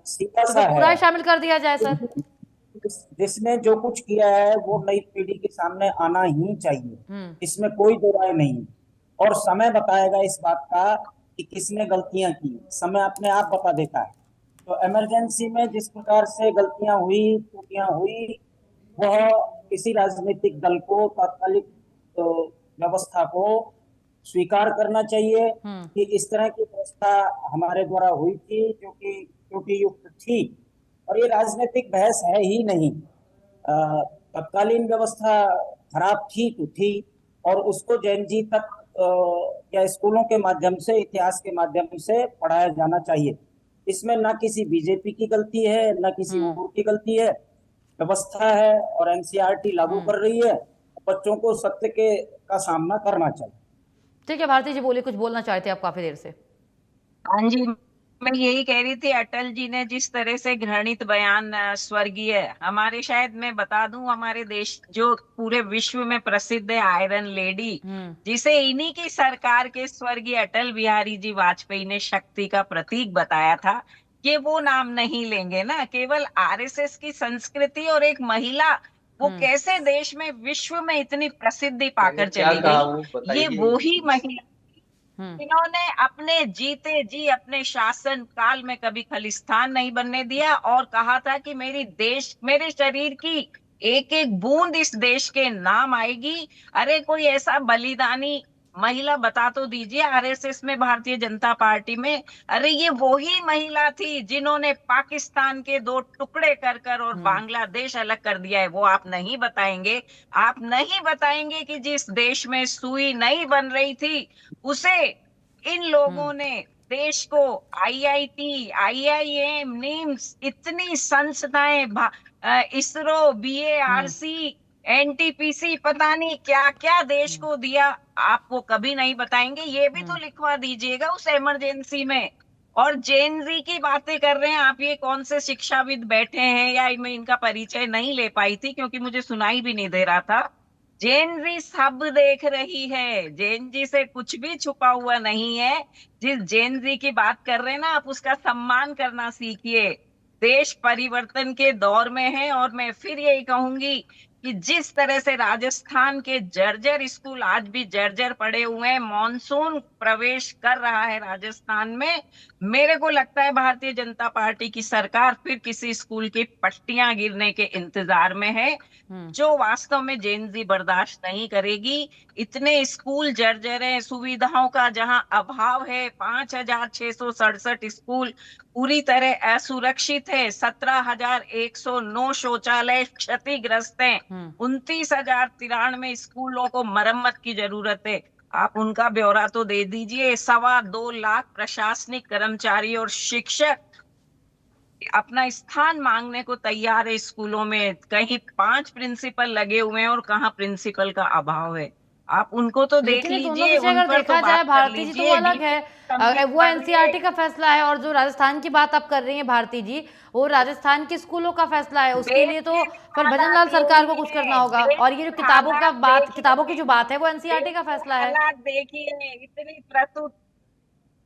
सीधा तो सा फिर पूरा है। ही शामिल कर दिया जाए सर। जिसने जो कुछ किया है वो नई पीढ़ी के सामने आना ही चाहिए, इसमें कोई दो राय नहीं। और समय बताएगा इस बात का कि किसने गलतियां की, समय अपने आप बता देता है। तो इमरजेंसी में जिस प्रकार से गलतियां हुई, त्रुटियां हुई, वह किसी राजनीतिक दल को तात्कालिक व्यवस्था को स्वीकार करना चाहिए कि इस तरह की व्यवस्था हमारे द्वारा हुई थी, जो कि युक्त थी, और ये राजनीतिक बहस है ही नहीं। तत्कालीन व्यवस्था खराब थी तो थी, और उसको जैन जी तक या स्कूलों के माध्यम से, इतिहास के माध्यम से पढ़ाया जाना चाहिए। इसमें ना किसी बीजेपी की गलती है, ना किसी और की गलती है, व्यवस्था है और एनसीईआरटी लागू कर रही है। बच्चों को सत्य का सामना करना चाहिए। ठीक है भारती जी, बोलिए, कुछ बोलना चाहते हैं आप काफी देर से। हाँ जी, मैं यही कह रही थी, अटल जी ने जिस तरह से घृणित बयान स्वर्गीय हमारे, शायद मैं बता दूं, हमारे देश जो पूरे विश्व में प्रसिद्ध है आयरन लेडी, जिसे इन्हीं की सरकार के स्वर्गीय अटल बिहारी जी वाजपेयी ने शक्ति का प्रतीक बताया था, कि वो नाम नहीं लेंगे ना। केवल आरएसएस की संस्कृति और एक महिला वो कैसे देश में, विश्व में इतनी प्रसिद्धि पाकर क्या चली कहा गई। वो ये बताइए। वो ही महिला इन्होंने अपने जीते जी अपने शासन काल में कभी खालिस्तान नहीं बनने दिया, और कहा था कि मेरे शरीर की एक एक बूंद इस देश के नाम आएगी। अरे कोई ऐसा बलिदानी महिला बता तो दीजिए आरएसएस में, भारतीय जनता पार्टी में। अरे ये वो ही महिला थी जिन्होंने पाकिस्तान के दो टुकड़े कर कर और बांग्लादेश अलग कर दिया है। वो आप नहीं बताएंगे। आप नहीं बताएंगे कि जिस देश में सुई नहीं बन रही थी, उसे इन लोगों ने, देश को, आईआईटी, आईआईएम, निम्स, इतनी संस्थाएं, इसरो, बीएआरसी, एनटीपीसी, पता नहीं क्या क्या देश को दिया, आप वो कभी नहीं बताएंगे। ये भी तो लिखवा दीजिएगा उस इमरजेंसी में। और जेनजी की बातें कर रहे हैं आप, ये कौन से शिक्षाविद बैठे हैं, या मैं इनका परिचय नहीं ले पाई थी क्योंकि मुझे सुनाई भी नहीं दे रहा था। जेनजी सब देख रही है, जेनजी से कुछ भी छुपा हुआ नहीं है। जिस जेनजी की बात कर रहे हैं ना आप, उसका सम्मान करना सीखिए। देश परिवर्तन के दौर में है, और मैं फिर यही कहूंगी कि जिस तरह से राजस्थान के जर्जर स्कूल आज भी जर्जर पड़े हुए हैं, मॉनसून प्रवेश कर रहा है राजस्थान में, मेरे को लगता है भारतीय जनता पार्टी की सरकार फिर किसी स्कूल की पट्टियां गिरने के इंतजार में है, जो वास्तव में जेनजी बर्दाश्त नहीं करेगी। इतने स्कूल जर्जर हैं, सुविधाओं का जहां अभाव है, 5,667 स्कूल पूरी तरह असुरक्षित है, 17,109 शौचालय क्षतिग्रस्त हैं, 29,093 स्कूलों को मरम्मत की जरूरत है। आप उनका ब्यौरा तो दे दीजिए। 2.25 लाख प्रशासनिक कर्मचारी और शिक्षक अपना स्थान मांगने को तैयार है स्कूलों में। कहीं 5 प्रिंसिपल लगे हुए हैं और कहाँ प्रिंसिपल का अभाव है। आप उनको तो देख लेकिन ये दोनों लीजिए, विषय उन अगर पर देखा तो जाए बात कर भारती जी तो वो लीजिए। अलग है, वो एनसीईआरटी का फैसला है, और जो राजस्थान की बात आप कर रही हैं भारती जी, वो राजस्थान के स्कूलों का फैसला है। उसके लिए तो फिर भजन लाल सरकार को कुछ करना होगा, और ये जो किताबों की जो बात है वो एनसीईआरटी का फैसला है। हालात देखिए, इतनी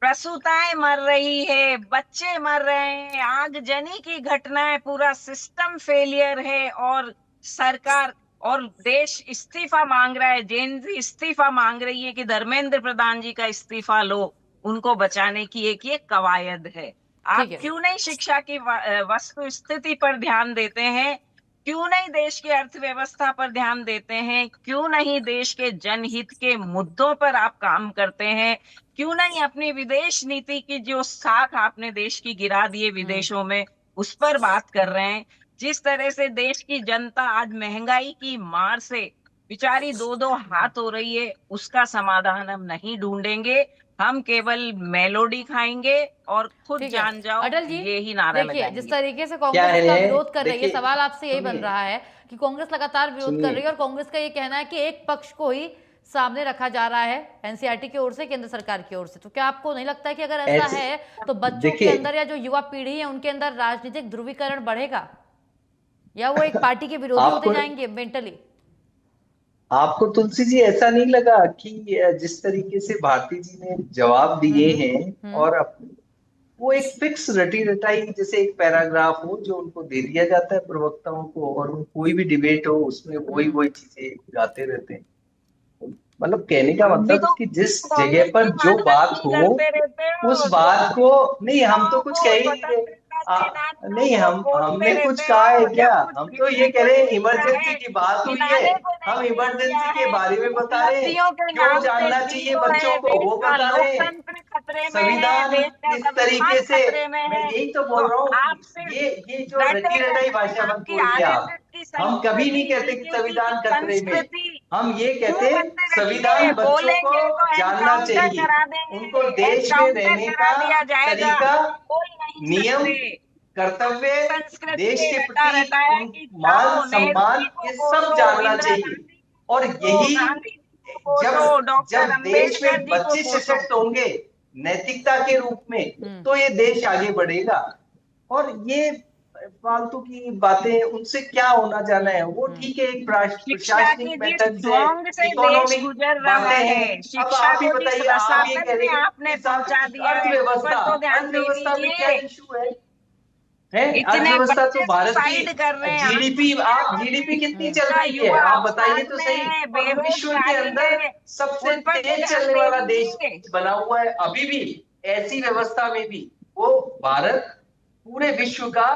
प्रसूताएं मर रही है, बच्चे मर रहे हैं, आगजनी की घटनाएं, पूरा सिस्टम फेलियर है, और सरकार और देश इस्तीफा मांग रहा है। जेनजी इस्तीफा मांग रही है कि धर्मेंद्र प्रधान जी का इस्तीफा लो। उनको बचाने की एक ये कवायद है। आप क्यों नहीं शिक्षा की वस्तु स्थिति पर ध्यान देते हैं? क्यों नहीं देश की अर्थव्यवस्था पर ध्यान देते हैं? क्यों नहीं देश के जनहित के मुद्दों पर आप काम करते हैं? क्यों नहीं अपनी विदेश नीति की जो साख आपने देश की गिरा दिए विदेशों में, उस पर बात कर रहे हैं? जिस तरह से देश की जनता आज महंगाई की मार से बेचारी 2-2 हाथ हो रही है, उसका समाधान हम नहीं ढूंढेंगे। हम केवल मेलोडी खाएंगे और खुद जान जाओ, अटल जी यही नारा देखिए, लगाएंगे। जिस तरीके से क्या कांग्रेस इसका है, विरोध कर रही है, देखिए, सवाल आपसे यही बन सुनिए रहा है कि कांग्रेस लगातार विरोध कर रही है, और कांग्रेस का ये कहना है कि एक पक्ष को ही सामने रखा जा रहा है एनसीईआरटी की ओर से, केंद्र सरकार की ओर से। तो क्या आपको नहीं लगता है कि अगर ऐसा है तो बच्चों के अंदर या जो युवा पीढ़ी है उनके अंदर राजनीतिक ध्रुवीकरण बढ़ेगा, या वो एक पार्टी के विरोधी होते जाएंगे मेंटली? आपको तुलसी जी ऐसा नहीं लगा कि जिस तरीके से भारती जी ने जवाब दिए हैं, और वो एक फिक्स रटी रटाई जैसे एक पैराग्राफ हो जो उनको दे दिया जाता है प्रवक्ताओं को, और वो कोई भी डिबेट हो उसमें वही चीजें गाते रहते हैं। मतलब कहने का हम भी मतलब तो कि जिस कांग्रेस जगह की पर जो बात मानहानि हो करते रहते हैं, उस और बात को नहीं, हम तो कुछ कह ही नहीं स्वतंत्र रहे। नहीं, हमने कुछ कहा है क्या? हम तो ये कह रहे हैं इमरजेंसी की बात हुई है, हम इमरजेंसी के बारे में बता रहे हैं, क्यों जानना चाहिए बच्चों को वो बता रहे हैं। लोकतंत्र खतरे में है, संविधान देश का किस संविधान तरीके से, खतरे में मैं है। यही तो तो बोल रहा हूँ आप कि सिर्फ ये जो रटे रटी रटाई रहे भाषा हैं मत आपकी बोलिए आप। आरएसएस की हम कभी नहीं संस्कृति, कहते कि बीजेपी की संविधान खतरे में, संस्कृति हम ये क्यों कहते बनते रही है? संविधान बच्चों को बोलेंगे तो जानना एनकाउंटर चाहिए, करा उनको देंगे, देश में एनकाउंटर रहने करा का दिया जाएगा, तरीका, बोल नहीं नियम, सकते। कर्तव्य, संस्कृति देश ने के रटा प्रति रटाया उन कि मान जाओ नेहरू सम्मान, जी को ये सब कोसो, जानना इंदिरा चाहिए। गांधी जी और को कोसो, यही गांधी जी को जब कोसो, जब डॉक्टर देश अंबेडकर में जी को बच्चे कोसो। सशक्त होंगे नैतिकता के रूप में, तो ये देश आगे बढ़ेगा। और ये फालतू की बातें, उनसे क्या होना जाना है, वो ठीक है, एक शिक्षा प्रशासनिक के जिस मेथड से, ढोंग से देश इकोनॉमिक गुजर रहा बातें हैं। है, अब शिक्षा आप ही को जिस बताइए, आप ये रसातल कह में रहे हैं आपने कि पहुंचा दिया है, इस पर अर्थव्यवस्था, तो ध्यान दे अर्थव्यवस्था में क्या दीजिए। इशू है? इतने अर्थव्यवस्था तो बच्चे भारत की सुसाइड कर रहे हैं, आप जीडीपी, आप और जीडीपी कितनी देश चल का रही है, युवा आप बताइए अवसाद तो में सही। है, और विश्व के बेरोजगारी अंदर है, सबसे उन पर तो तेज ध्यान चलने दे वाला देश दीजिए। बना हुआ है अभी भी। ऐसी व्यवस्था में भी वो भारत पूरे विश्व का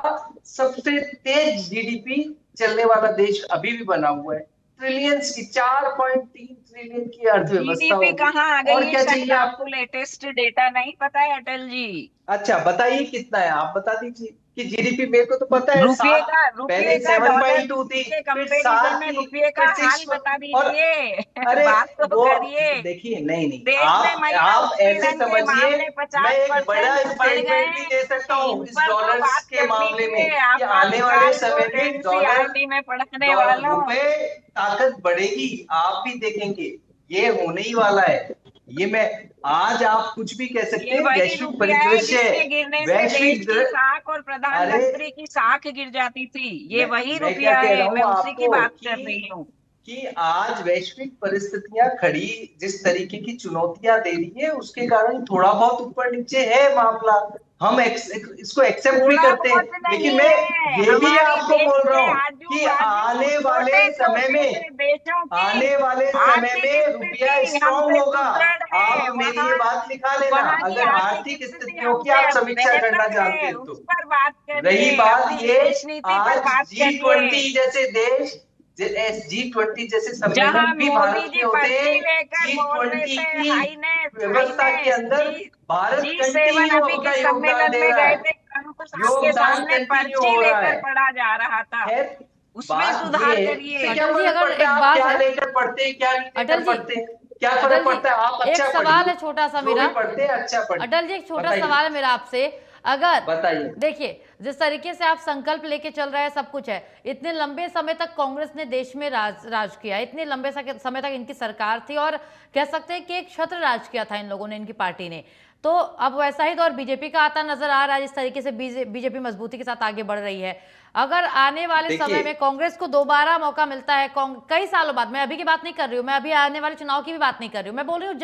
सबसे तेज जीडीपी चलने वाला देश अभी भी बना हुआ है। ट्रिलियंस की, 4.3 ट्रिलियन की अर्थव्यवस्था जीडीपी होगी। कहाँ आ गई और है? क्या शायद चाहिए आपको आपको? लेटेस्ट डेटा नहीं पता है अटल जी। अच्छा बताइए कितना है, आप बता दीजिए कि जीडीपी, मेरे को तो पता है रुपये सात, का पहले रुपये का डॉलर 7.2 थी, के फिर कंपैरिजन 7 में थी, रुपये का फिर हाल 6। बता और दीजिए। अरे बात तो वो करिए। देखिए, नहीं नहीं, देश में महिला आप ऐसे उत्पीड़न के समझिए, मामले मैं एक बड़ा 50% बढ़ गए स्टेटमेंट भी दे सकता हैं, हूँ इन इस पर तो डॉलर्स बात के कर मामले में, लीजिए। कि आप आने वाले आजकल समय बोर्ड में डॉलर, एनसीईआरटी में पढ़ने वालों, रुपए ताकत बढ़ेगी, आप भी देखेंगे, ये होने ही वाला है। ये मैं, आज आप कुछ भी कह सकते ये हैं, वही वैश्विक रुपया है परिदृश्य है, जिसके गिरने से देश वैश्विक की साख और अरे प्रधानमंत्री की साख गिर जाती थी। ये वही मैं क्या रुपया कह रहा है, मैं हूँ उसी की आपको बात कर रही हूँ। कि आज वैश्विक परिस्थितियां खड़ी, जिस तरीके की चुनौतियां दे रही है, उसके कारण थोड़ा बहुत ऊपर नीचे है मामला, हम इसको एक्सेप्ट भी थोड़ा करते हैं। बहुत लेकिन नहीं मैं है, यही हमारी आपको देश बोल रहा के हूं आजू कि बाजू आने वाले छोटे समय छोटे में, से देशों की आने वाले समय आर्थिक में रुपया स्थिति स्ट्रांग हमसे होगा। सुदृढ़ है, आप मेरी ये वहाँ बात लिखा लेना, वहाँ की अगर आर्थिक आर्थिक स्थिति स्थितियों की हमसे आप समीक्षा करना बेहतर चाहते है, हैं उस तो। पर बात रही करिए, बात अपनी ये, विदेश नीति पर आज बात करिए। G20 जैसे देश, G20 जैसे जहां सम्मेलन भी मोदी भारत जी में होते पर्ची हैं। लेकर बोल रहे G20 थे की हाईनेस व्यवस्था के हाईनेस, अंदर जी भारत G7 कंटिन्यू अभी अपना के योगदान सम्मेलन दे में रहा गए है, थे, अंकुश आपके योगदान सामने कंटिन्यू पर्ची हो रहा लेकर है। पढ़ा जा रहा था, खैर, उसमें बात ये सुधार है, इससे करिए। क्या अटल जी, फर्क अगर पड़ता है एक आप बात क्या है, लेकर पढ़ते हैं, क्या नहीं अटल लेकर जी, पढ़ते हैं, क्या फर्क अटल जी, पड़ता है? आप एक अच्छा सवाल पढ़िए, है छोटा सा जो भी मेरा। पढ़ते हैं अच्छा पढ़िए। अटल जी, एक छोटा बताइए सवाल है मेरा आपसे। अगर बताइए। देखिए, जिस तरीके से आप संकल्प लेके चल रहे हैं, सब कुछ है, इतने लंबे समय तक कांग्रेस ने देश में राज किया, इतने लंबे समय तक इनकी सरकार थी, और कह सकते हैं कि एक छत्र राज किया था इन लोगों ने, इनकी पार्टी ने। तो अब वैसा ही दौर बीजेपी का आता नजर आ रहा है, जिस तरीके से बीजेपी मजबूती के साथ आगे बढ़ रही है। अगर आने वाले समय में कांग्रेस को दोबारा मौका मिलता है, कई सालों बाद, मैं अभी की बात नहीं कर रही हूँ, मैं अभी आने वाले चुनाव की भी बात नहीं कर रही हूँ, मैं बोल रही हूँ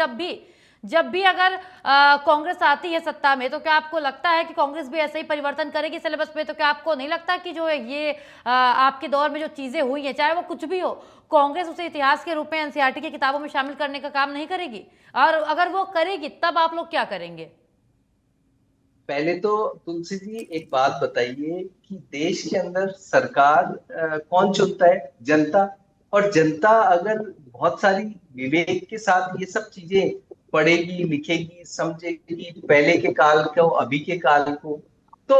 जब भी अगर कांग्रेस आती है सत्ता में, तो क्या आपको लगता है कि कांग्रेस भी ऐसे ही परिवर्तन करेगी सिलेबस पे? तो क्या आपको नहीं लगता कि जो है ये आपके दौर में जो चीजें हुई हैं, चाहे वो कुछ भी हो, कांग्रेस उसे इतिहास के रूप में एनसीईआरटी की किताबों में शामिल करने का काम नहीं करेगी? और अगर वो करेगी, तब आप लोग क्या करेंगे? पहले तो तुलसी जी एक बात बताइए कि देश के अंदर सरकार कौन चुनता है? जनता। और जनता अगर बहुत सारी विवेक के साथ ये सब चीजें पढ़ेगी, लिखेगी, समझेगी, पहले के काल को, अभी के काल को, तो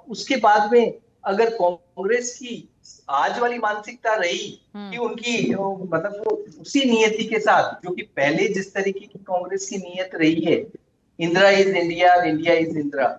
उसके बाद में अगर कांग्रेस की आज वाली मानसिकता रही कि उनकी मतलब वो उसी नियति के साथ, जो कि पहले जिस तरीके की कांग्रेस की नियत रही है, Indira is India, India is Indira,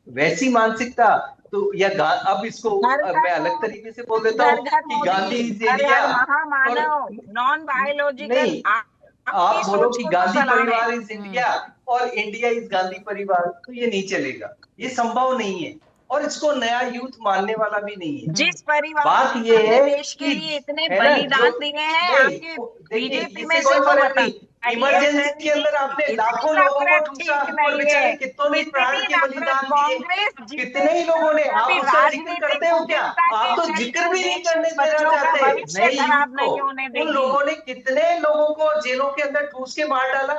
वैसी मानसिकता, तो या अब इसको घर घर मैं अलग मोदी, तरीके से बोल देता घर हूँ घर कि गांधी मोदी, इज हर इंडिया। हर और महामानव, नॉन बायोलॉजिकल, नहीं, आपकी आप बोलो सोच कि को तो गांधी सलाम है। परिवार इज इंडिया और इंडिया इज गांधी परिवार, तो ये नहीं चलेगा, ये संभव नहीं है, और इसको नया यूथ मानने वाला भी नहीं है। जिस परिवार बात ने ये अपने है देश के कि, लिए इतने है ना, जो बलिदान दिए हैं, नहीं, आपके देखिए बीजेपी में इससे से कोई तो फर्क नहीं, बताइए अटल इमरजेंसी के जी, अंदर आपने इतनी लाखों लोगों को नफरत ठूसा ठीक और नहीं बेचारे है। कितनों ने प्राण इतनी के नफरत बलिदान दिए, कांग्रेस जीते कितने ही लोगों ने, आप अभी उसका जिक्र राजनीतिक करते हो क्या? उद्यमता के आप तो जिक्र चलते भी नहीं देश करने के देना बच्चों का चाहते भविष्य नए यूथ खराब को। नहीं होने उन देगी। लोगों ने कितने लोगों को जेलों के अंदर ठूस के मार डाला,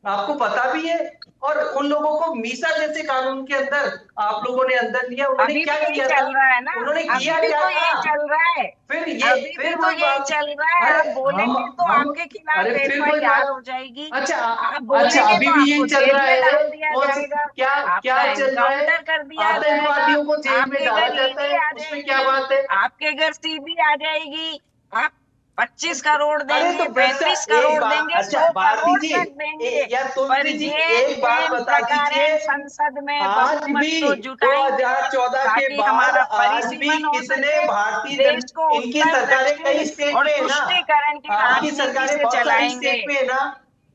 आपको पता भी है। और उन लोगों को मीसा जैसे कानून के अंदर आप लोगों ने अंदर लिया, उन्होंने अभी भी क्या यही किया था? चल रहा है ना, उन्होंने अभी किया भी क्या तो था? यही चल रहा है, अभी भी फिर तो वही यही बात। चल रहा है। अरे आप बोलेंगे तो हम आपके खिलाफ अरे फिर वही FIR बात। हो जाएगी, अच्छा आप अच्छा, बोलेंगे अभी तो भी आपको यही चल जेल रहा में है। डाल दिया कौन सी जाएगा, क्या क्या आपका चल रहा है? एनकाउंटर कर दिया जाएगा, आतंकवादियों को जेल में आपके डाला घर जाता ईडी है, आ उसमें क्या जाएगी, बात है? आपके घर सीबी आ जाएगी, आप 25 करोड़ अरे तो देंगे, भ्रष्टा 35 एक करोड़ बात, देंगे, अच्छा 100 भारती करोड़ जी, तक देंगे, या पर तुलसी जी, ये एक बात प्रेम बता प्रकारेण दीजिए। संसद में आज बहुमत भी तो जुटाएंगे 2014 के ताकि बाद हमारा आज भी परिसीमन हो कितने सके, भारतीय जन, देश को इनकी उत्तर सरकारें कई दक्षिण स्टेट और में है ना, तुष्टीकरण की आपकी राजनीति सरकारें से बहुत सारी चलाएंगे। स्टेट में है ना,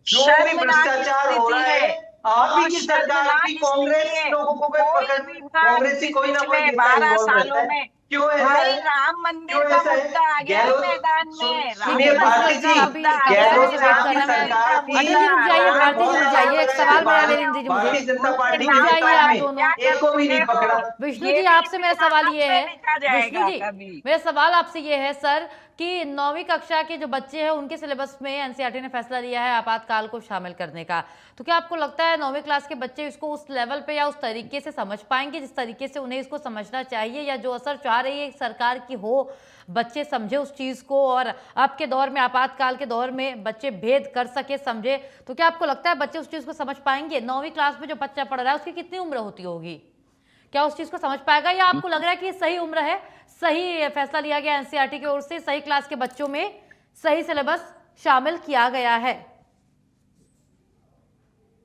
जो भी शर्मनाक भ्रष्टाचार हो स्थिति रहा है, है, आप ही बहुत की सरकार शर्मनाक की स्थिति कांग्रेस है। लोगों को कोई कोई पकड़, विभाग कांग्रेस ही कोई ना कोई पिछले नेता 12 इन्वॉल्व रहता सालों है। में, क्यों ऐसा भाई है? राम मंदिर क्यों का ऐसा है? मुद्दा आ गया है गहलोत, मैदान में, ठीक राम है सुनिए बिल्कुल मंदिर भारती अटल का जी, जी, अभी मुद्दा आ अटल गया जी है, मुझे गहलोत वेट साहब राम की करना मंदिर मैं, का सरकार थी, अटल जी रुक मुद्दा जाइए, उन्होंने भारती जी बहुत रुक नारे जाइए, एक लगाए थे सवाल मेरा भारत, मेरी दीजिए मुझे। भारतीय जनता पार्टी रुक की नाम जाइए सरकार आप में दोनों। एक को भी नहीं देखो, पकड़ा। विष्णु ये जी भी आपसे मेरा सवाल इतिहास ये में है, लिखा विष्णु जाएगा जी कभी। मेरा सवाल आपसे ये है सर कि 9वीं कक्षा के जो बच्चे हैं उनके सिलेबस में एनसीईआरटी ने फैसला लिया है आपातकाल को शामिल करने का, तो क्या आपको लगता है 9वीं क्लास के बच्चे इसको उस लेवल पे या उस तरीके से समझ पाएंगे जिस तरीके से उन्हें इसको समझना चाहिए, या जो असर चाह रही है सरकार की हो बच्चे समझे उस चीज को, और अब के दौर में आपातकाल के दौर में बच्चे भेद कर सके समझे, तो क्या आपको लगता है बच्चे उस चीज को समझ पाएंगे? 9वीं क्लास में जो बच्चा पढ़ रहा है उसकी कितनी उम्र होती होगी, क्या उस चीज को समझ पाएगा, या आपको लग रहा है कि ये सही उम्र है, सही फैसला लिया गया एनसीईआरटी की ओर से, सही क्लास के बच्चों में सही सिलेबस शामिल किया गया है?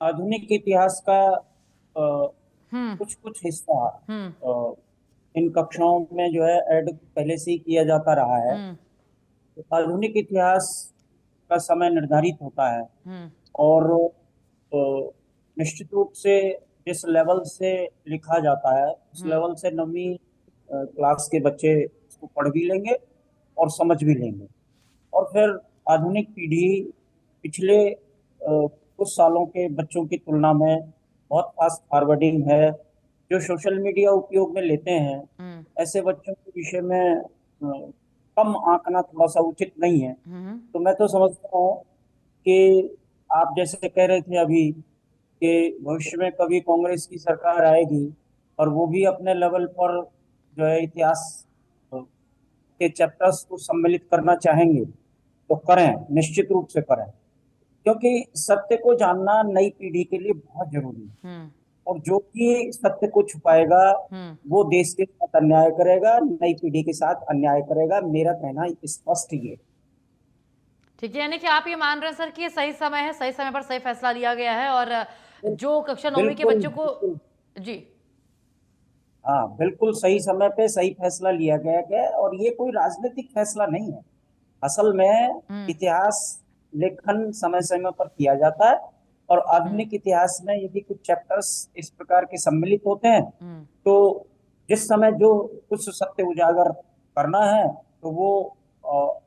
आधुनिक इतिहास का हम्म कुछ कुछ हिस्सा हम्म अ, इन कक्षाओं में जो है ऐड पहले से ही किया जाता रहा है। हम्म तो आधुनिक इतिहास का समय निर्धारित होता है हम्म और निश्चित रूप से जिस लेवल से लिखा जाता है उस हम्म लेवल से 9वीं क्लास के बच्चे इसको पढ़ भी लेंगे और समझ भी लेंगे। और फिर आधुनिक पीढ़ी पिछले कुछ सालों के बच्चों की तुलना में बहुत फास्ट फॉरवर्डिंग है, जो सोशल मीडिया उपयोग में लेते हैं। हम्म ऐसे बच्चों के विषय में कम आंकना थोड़ा सा उचित नहीं है। हम्म तो मैं तो समझता हूँ कि आप जैसे कह रहे थे अभी कि भविष्य में कभी कांग्रेस की सरकार आएगी और वो भी अपने लेवल पर जो है इतिहास के चैप्टर्स को सम्मिलित करना चाहेंगे तो करें, निश्चित रूप से करें, क्योंकि सत्य को जानना नई पीढ़ी के लिए बहुत जरूरी है। हम्म और जो भी सत्य को छुपाएगा हम्म वो देश के साथ अन्याय करेगा, नई पीढ़ी के साथ अन्याय करेगा। मेरा कहना स्पष्ट ये। ठीक है, यानी कि आप ये मान रहे हैं सर कि ये सही समय है, सही समय पर सही फैसला लिया गया है, और जो कक्षा 9वीं के बिल्कुल बच्चों को बिल्कुल। जी हाँ, बिल्कुल सही समय पे सही फैसला लिया गया है और ये कोई राजनीतिक फैसला नहीं है। असल में हम्म इतिहास लेखन समय समय पर किया जाता है और हम्म आधुनिक इतिहास में यदि कुछ चैप्टर्स इस प्रकार के सम्मिलित होते हैं हम्म तो जिस समय जो कुछ सत्य उजागर करना है तो वो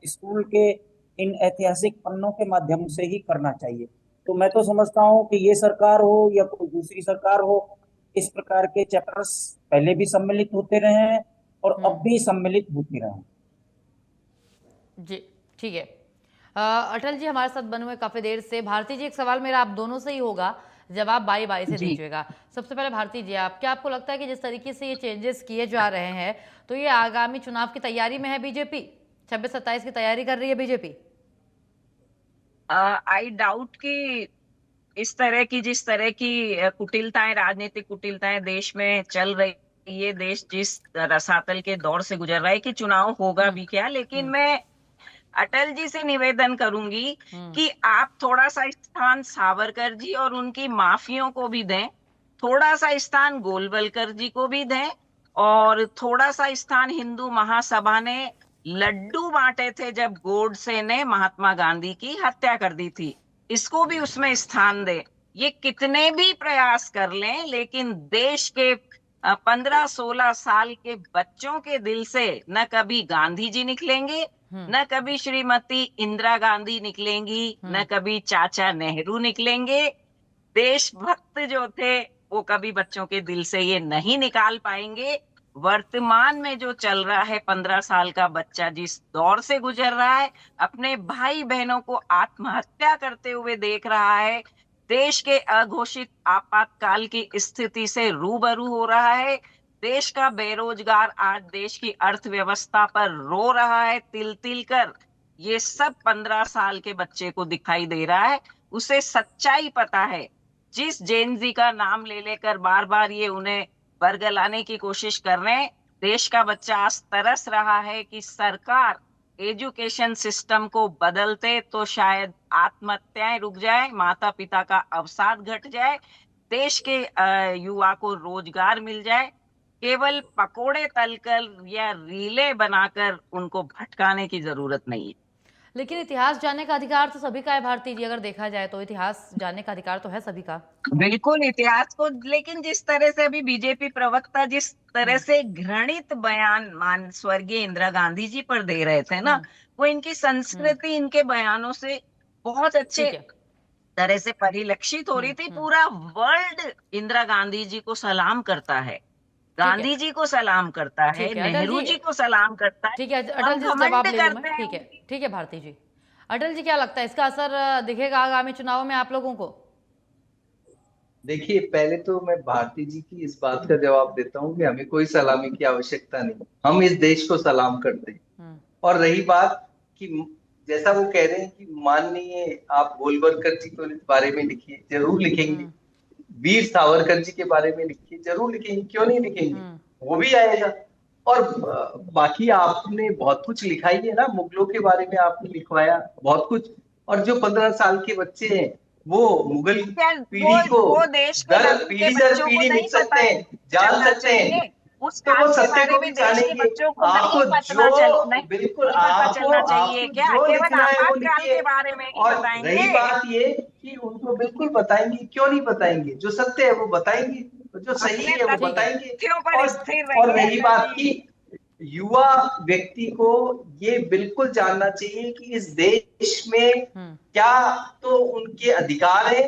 स्कूल के इन ऐतिहासिक पन्नों के माध्यम से ही करना चाहिए। तो मैं तो समझता हूँ कि ये सरकार हो या कोई दूसरी सरकार हो, इस प्रकार के चैप्टर्स पहले भी सम्मिलित होते रहे हैं और अब भी सम्मिलित होते रहे हैं। जी ठीक है। अटल जी हमारे साथ बने हुए काफी देर से। भारती जी एक सवाल मेरा आप दोनों से ही होगा, जवाब बारी बारी से जी। दीजिएगा। सबसे पहले भारती जी, आप क्या आपको लगता है कि जिस तरीके से ये चेंजेस किए जा रहे हैं तो ये आगामी चुनाव की तैयारी में है बीजेपी, 26-27 की तैयारी कर रही है बीजेपी? आई डाउट कि इस तरह की जिस तरह की कुटिलताएं, राजनीतिक कुटिलताएं देश में चल रही, ये देश जिस रसातल के दौर से गुजर रहा है कि चुनाव होगा हम्म भी क्या, लेकिन हम्म मैं अटल जी से निवेदन करूंगी हम्म कि आप थोड़ा सा स्थान सावरकर जी और उनकी माफियों को भी दें, थोड़ा सा स्थान गोलवलकर जी को भी दें, और थोड़ा सा स्थान हिंदू महासभा ने लड्डू बांटे थे जब गोडसे ने महात्मा गांधी की हत्या कर दी थी, इसको भी उसमें स्थान दे। ये कितने भी प्रयास कर लें लेकिन देश के 15-16 साल के बच्चों के दिल से न कभी गांधी जी निकलेंगे, हम्म न कभी श्रीमती इंदिरा गांधी निकलेंगी, न कभी चाचा नेहरू निकलेंगे। देशभक्त जो थे वो कभी बच्चों के दिल से ये नहीं निकाल पाएंगे। वर्तमान में जो चल रहा है, 15 साल का बच्चा जिस दौर से गुजर रहा है, अपने भाई बहनों को आत्महत्या करते हुए देख रहा है, देश के अघोषित आपातकाल की स्थिति से रूबरू हो रहा है। देश का बेरोजगार आज देश की अर्थव्यवस्था पर रो रहा है तिल तिल कर। ये सब 15 साल के बच्चे को दिखाई दे रहा है। उसे सच्चाई पता है। जिस जेनजी का नाम ले लेकर बार बार ये उन्हें बरगलाने की कोशिश कर रहे हैं, देश का बच्चा आज तरस रहा है कि सरकार एजुकेशन सिस्टम को बदलते तो शायद आत्महत्याएं रुक जाए, माता पिता का अवसाद घट जाए, देश के युवा को रोजगार मिल जाए। केवल पकोड़े तलकर या रीले बनाकर उनको भटकाने की जरूरत नहीं है। लेकिन इतिहास जानने का अधिकार तो सभी का है भारती जी, अगर देखा जाए तो इतिहास जानने का अधिकार तो है सभी का। बिल्कुल इतिहास को, लेकिन जिस तरह से अभी बीजेपी प्रवक्ता जिस तरह से घृणित बयान मान स्वर्गीय इंदिरा गांधी जी पर दे रहे थे ना, वो इनकी संस्कृति इनके बयानों से बहुत अच्छे ठीक है। तरह से परिलक्षित हो रही थी। पूरा वर्ल्ड इंदिरा गांधी जी को सलाम करता है, गांधी जी को सलाम करता है, ठीक है अटल नेहरू जी, जी को सलाम करता है। ठीक है अटल हम जी से घमंड जवाब ले लूं करते मैं। हैं। ठीक है भारती जी। अटल जी क्या लगता है इसका असर दिखेगा आगामी चुनाव में आप लोगों को? देखिए, पहले तो मैं भारती जी की इस बात का जवाब देता हूँ कि हमें कोई सलामी की आवश्यकता नहीं, हम इस देश को सलाम करते हैं। और रही बात कि जैसा वो कह रहे हैं कि माननीय आप गोलवलकर जी को इस बारे में लिखिए, जरूर लिखेंगे। वीर सावरकर जी के बारे में लिखिए, जरूर लिखेंगे, क्यों नहीं लिखेंगे, वो भी आएगा। और बाकी आपने बहुत कुछ लिखा ही है ना, मुगलों के बारे में आपने लिखवाया बहुत कुछ। और जो 15 साल के बच्चे हैं वो मुगल पीढ़ी को वो देश के दर पीढ़ी दर बच्चों को पीढ़ी नहीं लिख सकते पता हैं, जान चलना सकते हैं, चाहिए। उस तो काल वो के सत्य बारे को में भी देश के जानेंगे। बच्चों को आपको जो नहीं बिल्कुल पता चलना चाहिए आपको क्या? जो केवल लिखना है वो आपातकाल लिखिए। के बारे में ही और बताएंगे। रही बात ये कि उनको बिल्कुल बताएंगे, क्यों नहीं बताएंगे, जो सत्य है वो बताएंगे, जो सही अपने है वो ठीक है। बताएंगे। तथ्यों पर स्थिर और रहिए रही अटल बात जी। की युवा व्यक्ति को ये बिल्कुल जानना चाहिए कि इस देश में क्या तो उनके अधिकार है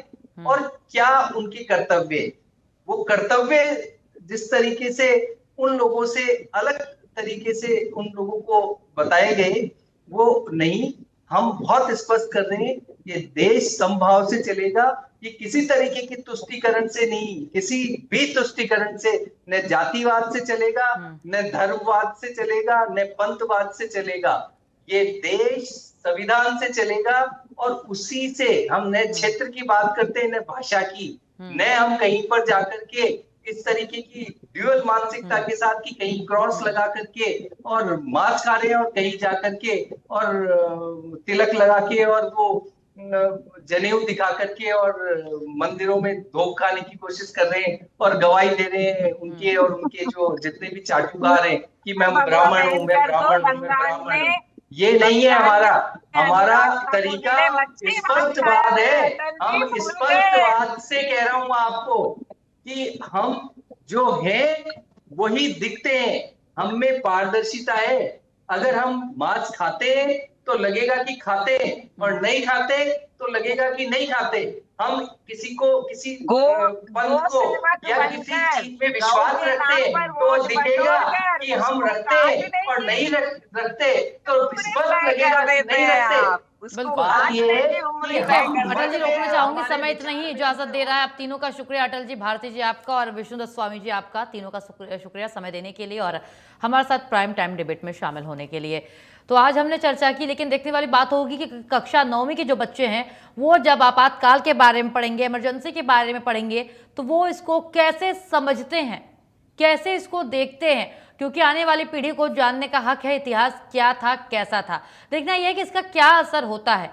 और क्या उनके कर्तव्य है। वो कर्तव्य जिस तरीके से उन लोगों से अलग तरीके से उन लोगों को बताए गए वो नहीं। हम बहुत स्पष्ट कर रहे हैं, ये देश समभाव से चलेगा, ये किसी तरीके की तुष्टीकरण से नहीं, किसी भी तुष्टीकरण से, न जातिवाद से चलेगा, न धर्मवाद से चलेगा, न पंथवाद से चलेगा। ये देश संविधान से चलेगा और उसी से हम न क्षेत्र की बात करते हैं, न भाषा की, न हम कहीं पर जाकर के इस तरीके की ड्यूअल मानसिकता के साथ कि कहीं क्रॉस लगा करके और मांस खा रहे हैं और कहीं जाकर के और तिलक लगा के और वो जनेऊ दिखा करके और मंदिरों में धोख खाने की कोशिश कर रहे हैं और गवाही दे रहे हैं उनके और उनके जो जितने भी चाटुकार हैं कि मैं भगवत ब्राह्मण हूँ, मैं अंबेडकर तो ब्राह्मण हूँ, मैं बंगाल ब्राह्मण हूँ। में ये नहीं है हमारा हमारा अनुराग ठाकुर जी तरीका। ने मछली भात खाया स्पष्टवाद है, अटल जी, हम भूल गए। स्पष्टवाद से कह रहा हूं आपको कि हम जो हैं वही दिखते हैं, हम में पारदर्शिता है। अगर हम मांस खाते हैं तो लगेगा कि खाते हैं और नहीं खाते तो लगेगा कि नहीं खाते। हम किसी को किसी पंथ को या किसी चीज में विश्वास रखते हैं तो दिखेगा कि हम रखते हैं और नहीं रखते तो स्पष्ट लगेगा कि नहीं रखते। बात ये है कि ठीक है हम अटल जी, मत रोकना में चाहूंगी, हमारे समय इतना ही इजाजत दे रहा है। आप तीनों का शुक्रिया अटल जी, भारती जी आपका और विष्णुदत्त स्वामी जी आपका, तीनों का शुक्रिया समय देने के लिए और हमारे साथ प्राइम टाइम डिबेट में शामिल होने के लिए। तो आज हमने चर्चा की, लेकिन देखने वाली बात होगी कि कक्षा 9वीं के जो बच्चे हैं वो जब आपातकाल के बारे में पढ़ेंगे, इमरजेंसी के बारे में पढ़ेंगे, तो वो इसको कैसे समझते हैं, कैसे इसको देखते हैं, क्योंकि आने वाली पीढ़ी को जानने का हक है इतिहास क्या था, कैसा था। देखना यह है कि इसका क्या असर होता है।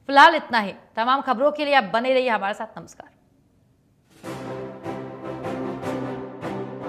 फिलहाल इतना ही। तमाम खबरों के लिए आप बने रहिए हमारे साथ। नमस्कार।